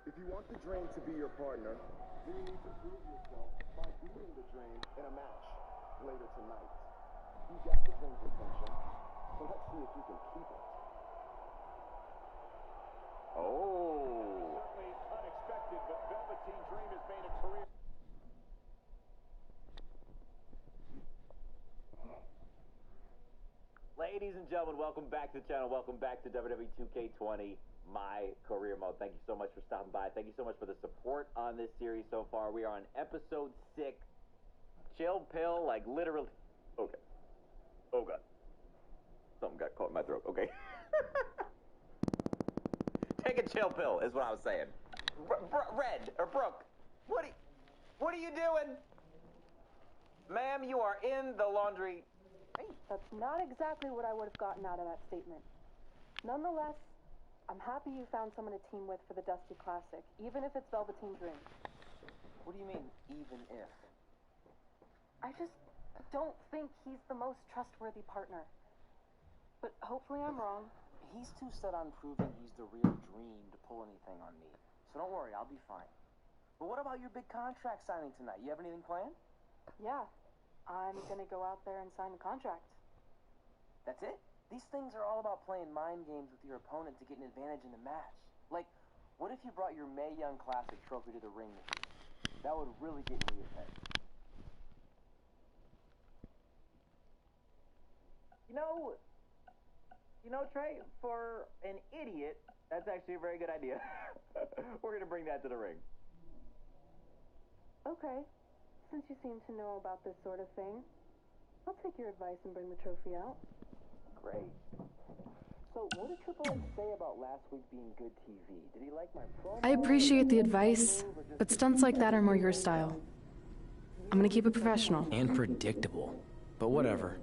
If you want the Dream to be your partner, then you need to prove yourself by beating the Dream in a match later tonight. You got the Dream's attention, so let's see if you can keep it. Oh. Certainly unexpected, but Velveteen Dream has made a career. Ladies and gentlemen, welcome back to the channel. Welcome back to WWE 2K20, my career mode. Thank you so much for stopping by. Thank you so much for the support on this series so far. We are on episode 6. Chill pill, like literally. Okay. Oh God. Something got caught in my throat. Okay. Take a chill pill is what I was saying. Red or Brooke, what are you doing? Ma'am, you are in the laundry. That's not exactly what I would have gotten out of that statement. Nonetheless, I'm happy you found someone to team with for the Dusty Classic, even if it's Velveteen Dream. What do you mean, even if? I just don't think he's the most trustworthy partner. But hopefully I'm wrong. He's too set on proving he's the real Dream to pull anything on me. So don't worry, I'll be fine. But what about your big contract signing tonight? You have anything planned? Yeah, I'm gonna go out there and sign the contract. That's it? These things are all about playing mind games with your opponent to get an advantage in the match. Like, what if you brought your Mae Young Classic trophy to the ring with you? That would really get me ahead. You know, Trey, for an idiot, that's actually a very good idea. We're gonna bring that to the ring. Okay, since you seem to know about this sort of thing, I'll take your advice and bring the trophy out. Great. So, what did Triple H say about last week being good TV? Did he like my promo? I appreciate the advice, but stunts like that are more your style. I'm gonna keep it professional. And predictable. But whatever.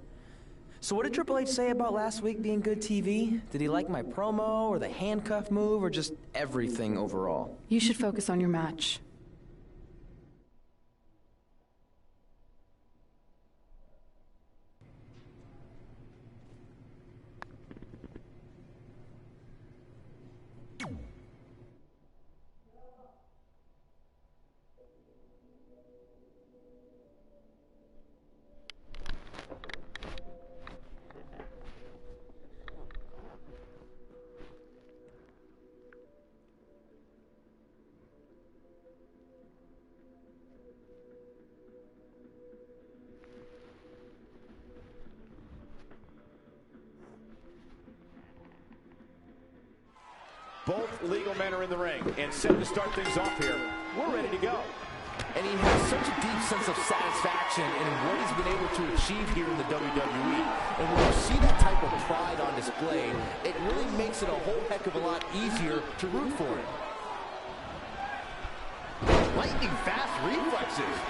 So what did Triple H say about last week being good TV? Did he like my promo, or the handcuff move, or just everything overall? You should focus on your match. Both legal men are in the ring and set to start things off here. We're ready to go. And he has such a deep sense of satisfaction in what he's been able to achieve here in the WWE. And when you see that type of pride on display, it really makes it a whole heck of a lot easier to root for him. Lightning fast reflexes.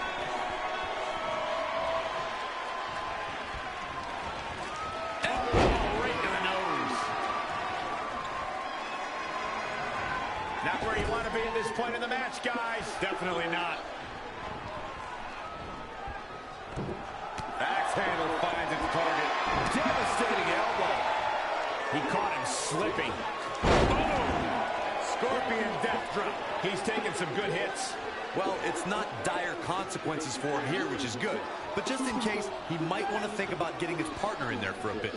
Not where you want to be at this point in the match, guys. Definitely not. Axe handle finds its target. Devastating elbow. He caught him slipping. Boom! Scorpion death drop. He's taking some good hits. Well, it's not dire consequences for him here, which is good. But just in case, he might want to think about getting his partner in there for a bit.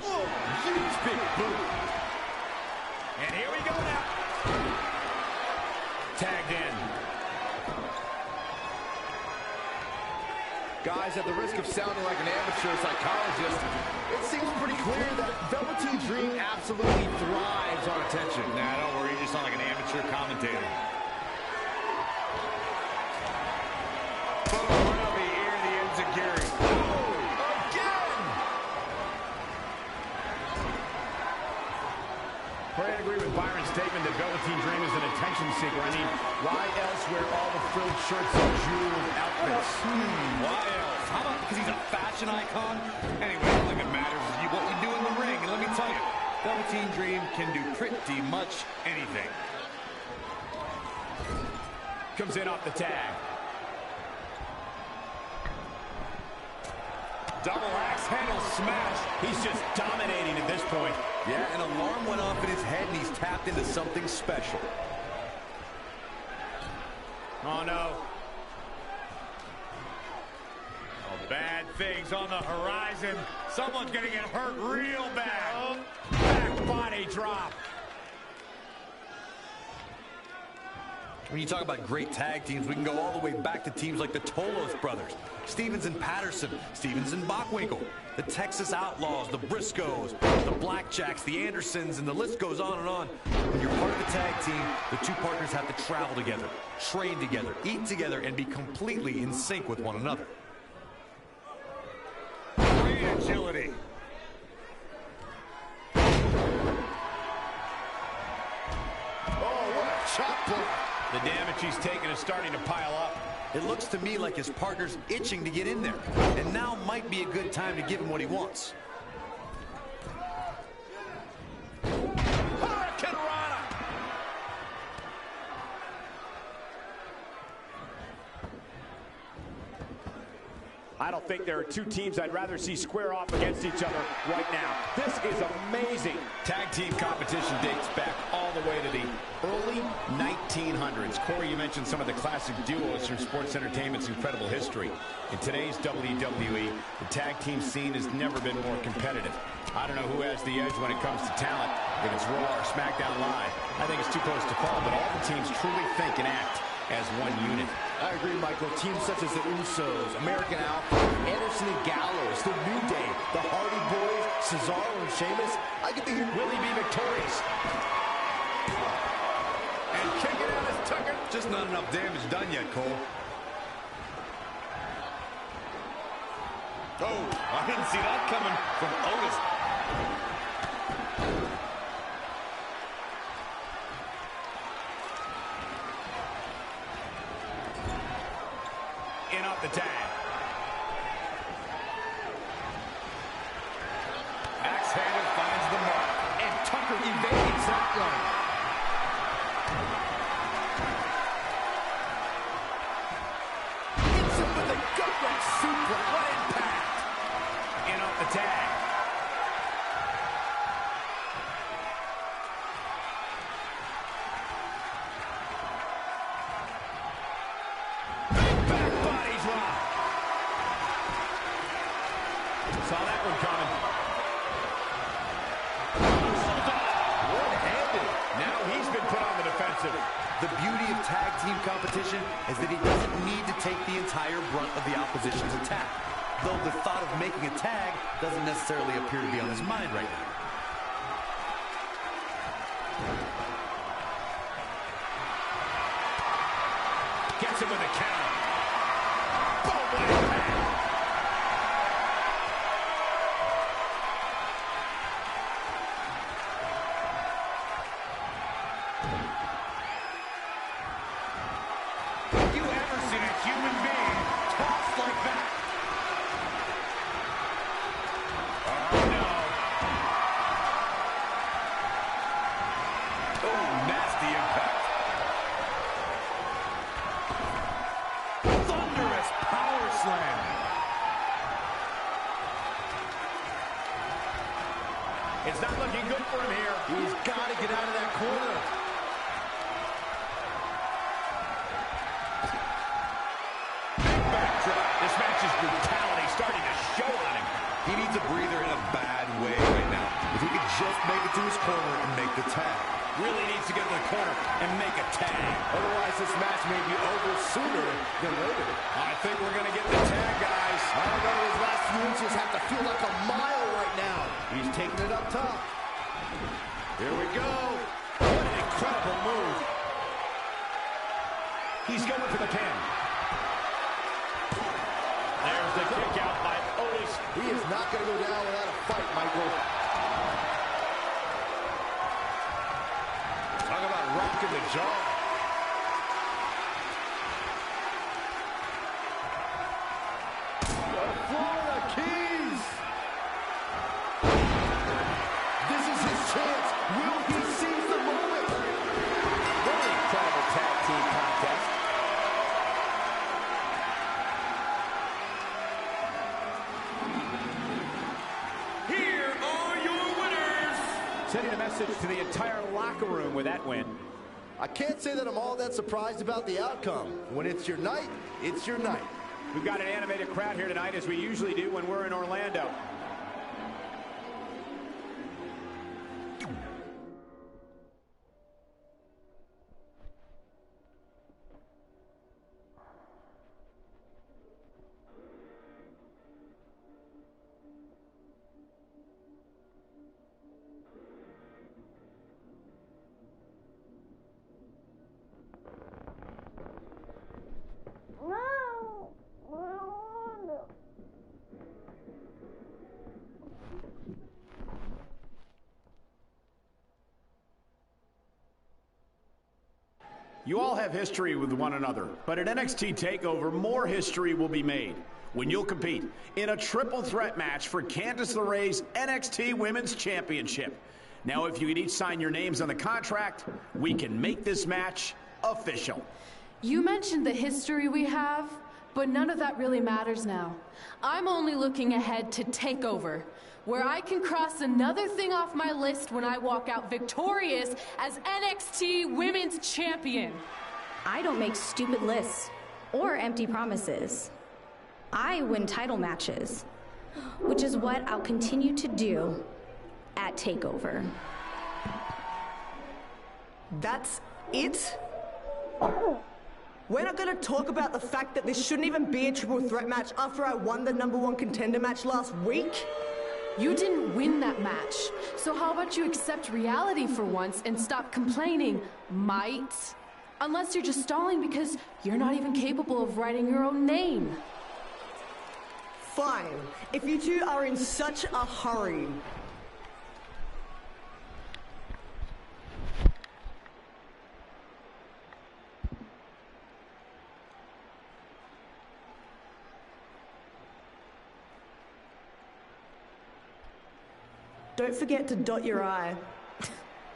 Oh, huge big boot. And here we go now. Tagged in. Guys, at the risk of sounding like an amateur psychologist, it seems pretty clear that Velveteen Dream absolutely thrives on attention. Nah, don't worry, you just sound like an amateur commentator. One of the ear, the enziguri. I agree with Byron's statement that Velveteen Dream is an attention seeker. I mean, why else wear all the frilled shirts and jeweled outfits? Why else? How about because he's a fashion icon? Anyway, the only thing that matters is what you do in the ring. And let me tell you, Velveteen Dream can do pretty much anything. comes in off the tag. Double axe handle smash. He's just dominating at this point. Yeah, an alarm went off in his head, and he's tapped into something special. Oh, no. Oh, bad things on the horizon. Someone's going to get hurt real bad. Back body drop. When you talk about great tag teams, we can go all the way back to teams like the Tolos brothers, Stevens and Patterson, Stevens and Bockwinkel, the Texas Outlaws, the Briscoes, the Blackjacks, the Andersons, and the list goes on and on. When you're part of the tag team, the two partners have to travel together, train together, eat together, and be completely in sync with one another. Great agility. Oh, what a chop block. The damage he's taken is starting to pile up. It looks to me like his partner's itching to get in there, and now might be a good time to give him what he wants. Hurricanrana! I don't think there are two teams I'd rather see square off against each other right now. This is amazing. Tag team competition dates back all the way to the early 1900s. Corey, you mentioned some of the classic duos from sports entertainment's incredible history. In today's WWE, the tag team scene has never been more competitive. I don't know who has the edge when it comes to talent, if it's Raw or SmackDown Live. I think it's too close to call, but all the teams truly think and act as one unit. I agree, Michael. Teams such as the Usos, American Alpha, Anderson and Gallows, the New Day, the Hardy Boys, Cesaro and Sheamus. I get to hear will he be victorious? And kicking out is Tucker. Just not enough damage done yet, Cole. Oh, I didn't see that coming from Otis. In off the tag. Axe handle finds the mark. And Tucker evades that one. Hits him with a gut-wrench suplex. What impact. In off the tag. Saw that one coming. One-handed. Now he's been put on the defensive. The beauty of tag team competition is that he doesn't need to take the entire brunt of the opposition's attack. Though the thought of making a tag doesn't necessarily appear to be on his mind right now. Gets him with a counter. Boom, what impact. Have you ever seen a human being tossed like that? Oh, no. Oh, nasty impact. Thunderous power slam. It's not looking good for him here. He's got to get out of that corner. Backdrop. This match's brutality starting to show on him. He needs a breather in a bad way right now. If he could just make it to his corner and make the tag. Really needs to get to the corner and make a tag. Otherwise, this match may be over sooner than later. I think we're going to get the tag, guys. I don't know, his last few inches have to feel like a mile right now. He's taking it up top. Here we go. What an incredible move. He's going for the pin. There's the kick out by Otis. He is not going to go down without a fight, Michael. Talk about rocking the jaw. The Florida Keys. This is his chance. Will he seize the moment? What an incredible tag team contest. message to the entire locker room with that win. I can't say that I'm all that surprised about the outcome. When it's your night, it's your night. We've got an animated crowd here tonight, as we usually do when we're in Orlando. You all have history with one another, but at NXT TakeOver, more history will be made when you'll compete in a triple threat match for Candice LeRae's NXT Women's Championship. Now, if you could each sign your names on the contract, we can make this match official. You mentioned the history we have, but none of that really matters now. I'm only looking ahead to TakeOver, where I can cross another thing off my list when I walk out victorious as NXT Women's Champion. I don't make stupid lists or empty promises. I win title matches, which is what I'll continue to do at TakeOver. That's it? We're not going to talk about the fact that this shouldn't even be a triple threat match after I won the #1 contender match last week? You didn't win that match, so how about you accept reality for once and stop complaining, might? Unless you're just stalling because you're not even capable of writing your own name. Fine, if you two are in such a hurry. Don't forget to dot your I.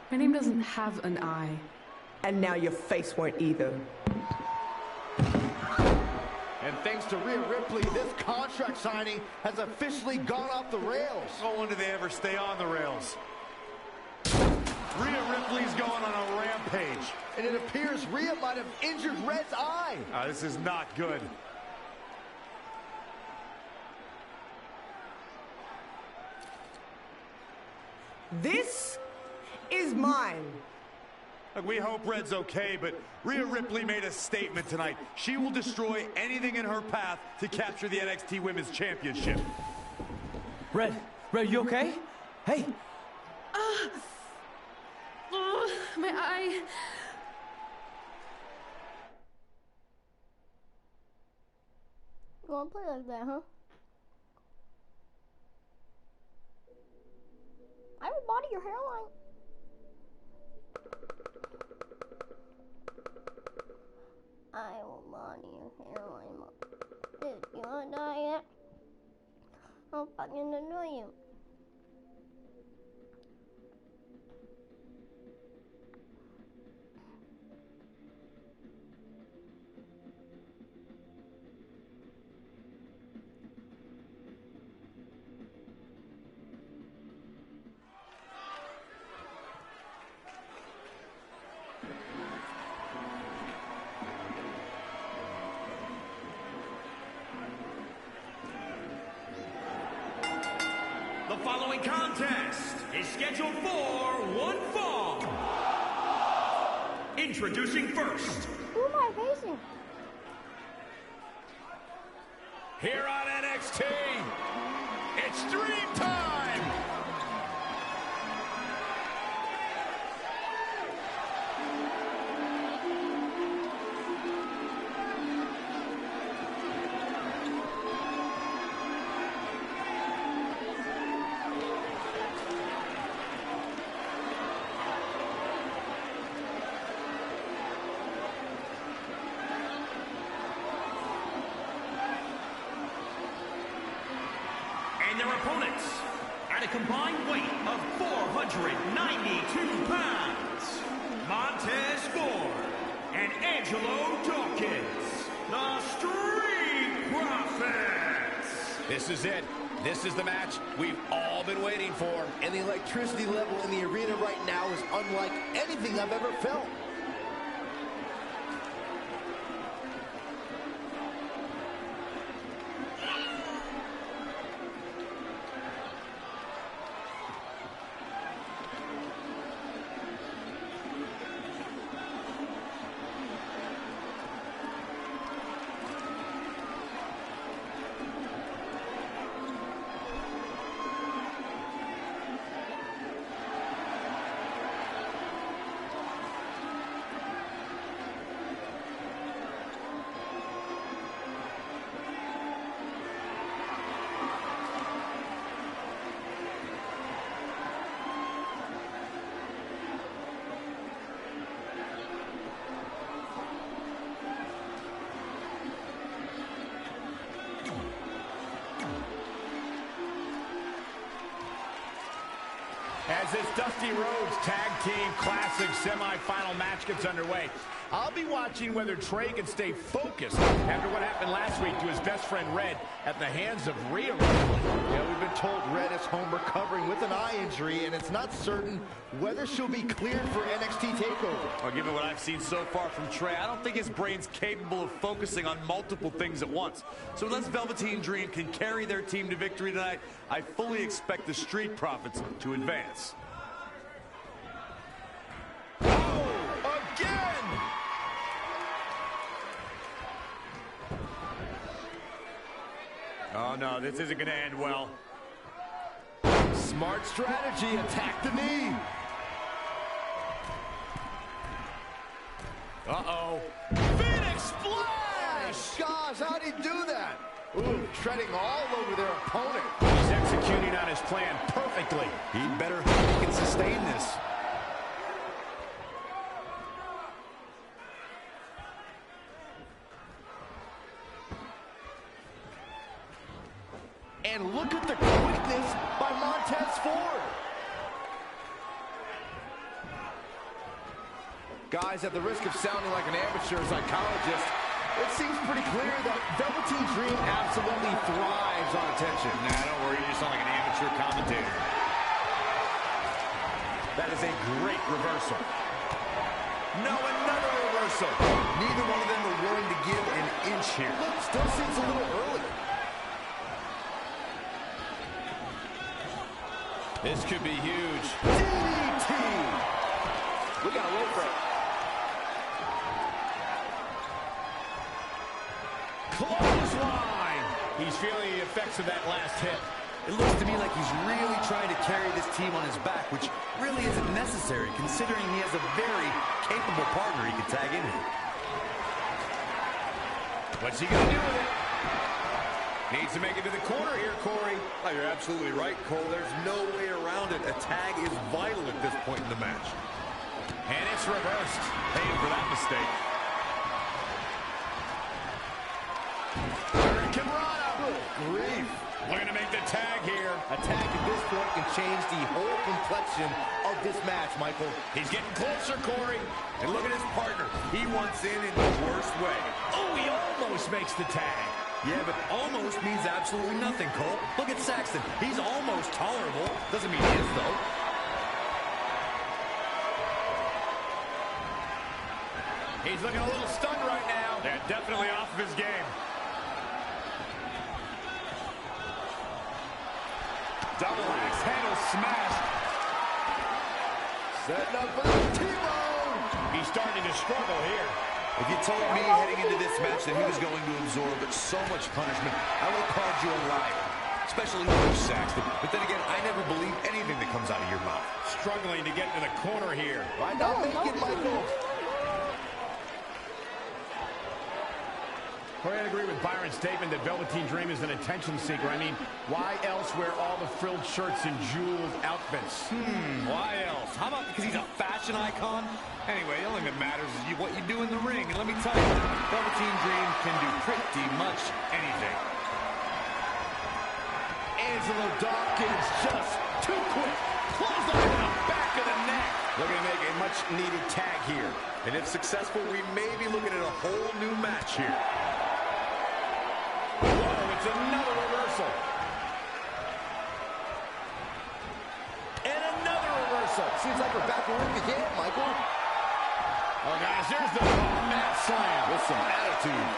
My name doesn't have an I. And now your face won't either. And thanks to Rhea Ripley, this contract signing has officially gone off the rails. No wonder they ever stay on the rails. Rhea Ripley's going on a rampage. And it appears Rhea might have injured Red's eye. This is not good. This is mine. Look, we hope Red's okay, but Rhea Ripley made a statement tonight. She will destroy anything in her path to capture the NXT Women's Championship. Red, you okay? Hey. My eye. You wanna play like that, huh? I will body your hairline. I will body your hairline, Mom. Dude, you wanna die yet? I'll fucking annoy you. The following contest is scheduled for one fall. Introducing first. Who am I facing? Here on NXT, it's Dream Time! And their opponents, at a combined weight of 492 pounds, Montez Ford and Angelo Dawkins, the Street Profits. This is it. This is the match we've all been waiting for. And the electricity level in the arena right now is unlike anything I've ever felt. As this Dusty Rhodes Tag Team Classic semifinal match gets underway, I'll be watching whether Trey can stay focused after what happened last week to his best friend Red at the hands of Rhea Ripley. Yeah, we've been told Red is home recovering with an eye injury, and it's not certain whether she'll be cleared for NXT TakeOver. Well, given what I've seen so far from Trey, I don't think his brain's capable of focusing on multiple things at once. So unless Velveteen Dream can carry their team to victory tonight, I fully expect the Street Profits to advance. Oh, no, this isn't going to end well. Smart strategy, attack the knee. Uh-oh. Phoenix Splash! Gosh, how'd he do that? Ooh, treading all over their opponent. He's executing on his plan perfectly. He better hope he can sustain this. And look at the quickness by Montez Ford. Guys, at the risk of sounding like an amateur psychologist, it seems pretty clear that Velveteen Dream absolutely thrives on attention. Nah, don't worry, you just sound like an amateur commentator. That is a great reversal. No, another reversal. Neither one of them are willing to give an inch here. Look, still seems a little early. This could be huge. DDT! We got a rope break. Clothesline! He's feeling the effects of that last hit. It looks to me like he's really trying to carry this team on his back, which really isn't necessary, considering he has a very capable partner he can tag in here. What's he going to do with it? Needs to make it to the corner here, Corey. Oh, you're absolutely right, Cole. There's no way around it. A tag is vital at this point in the match. And it's reversed. Paying for that mistake. Hurricane Rana. Good grief. Looking to make the tag here. A tag at this point can change the whole complexion of this match, Michael. He's getting closer, Corey. And look at his partner. He wants in the worst way. Oh, he almost makes the tag. Yeah, but almost means absolutely nothing, Cole. Look at Saxton. He's almost tolerable. Doesn't mean he is, though. He's looking a little stunned right now. Yeah, definitely off of his game. Double axe handle smashed. Setting up for the T-bone. He's starting to struggle here. If you told me heading into this match that he was going to absorb so much punishment, I would have called you a liar. Especially you, Saxton. But then again, I never believe anything that comes out of your mouth. Struggling to get to the corner here. Why not make it, Michael? Corey, I agree with Byron's statement that Velveteen Dream is an attention seeker. I mean, why else wear all the frilled shirts and jeweled outfits? Why else? How about because he's a fashion icon? Anyway, the only thing that matters is what you do in the ring. And let me tell you, Velveteen Dream can do pretty much anything. Angelo Dawkins just too quick. Close on the back of the neck. Looking to make a much-needed tag here. And if successful, we may be looking at a whole new match here. Whoa, it's another reversal. Seems like we're back to work again, Michael. Oh, guys, here's the mat slam with some attitude.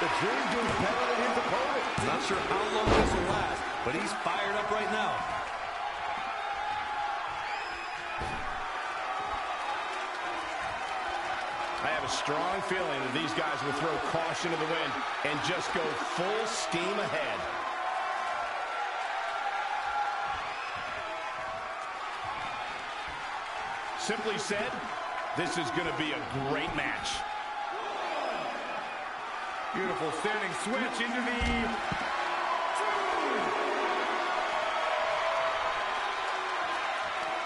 The Dream doing better than his opponent. Not sure how long this will last, but he's fired up right now. I have a strong feeling that these guys will throw caution to the wind and just go full steam ahead. Simply said, this is going to be a great match. Beautiful standing switch into the...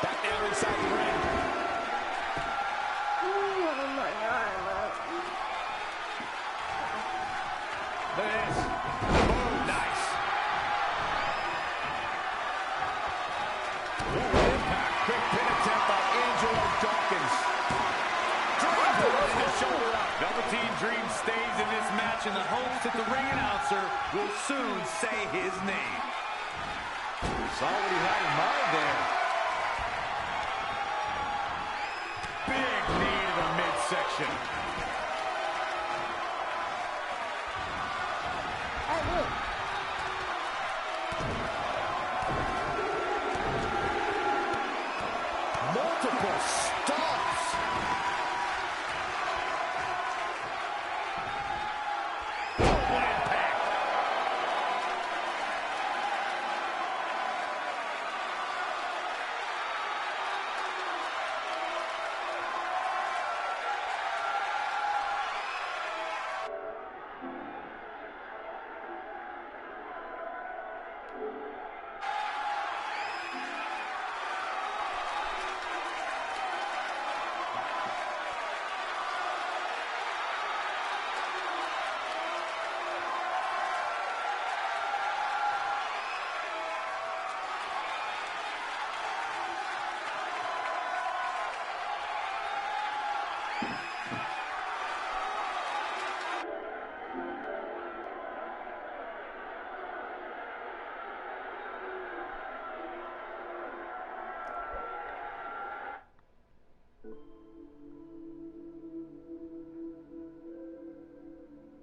Back down inside the ring. Look at this. Boom, nice. Impact. Quick pin attempt by Angelo Dawkins. Dream throws the shoulder up. Velveteen Dream stays in this match in the hopes that the ring announcer will soon say his name. Saw what he had in mind there. Big knee to the midsection. Multiple stops. Total impact.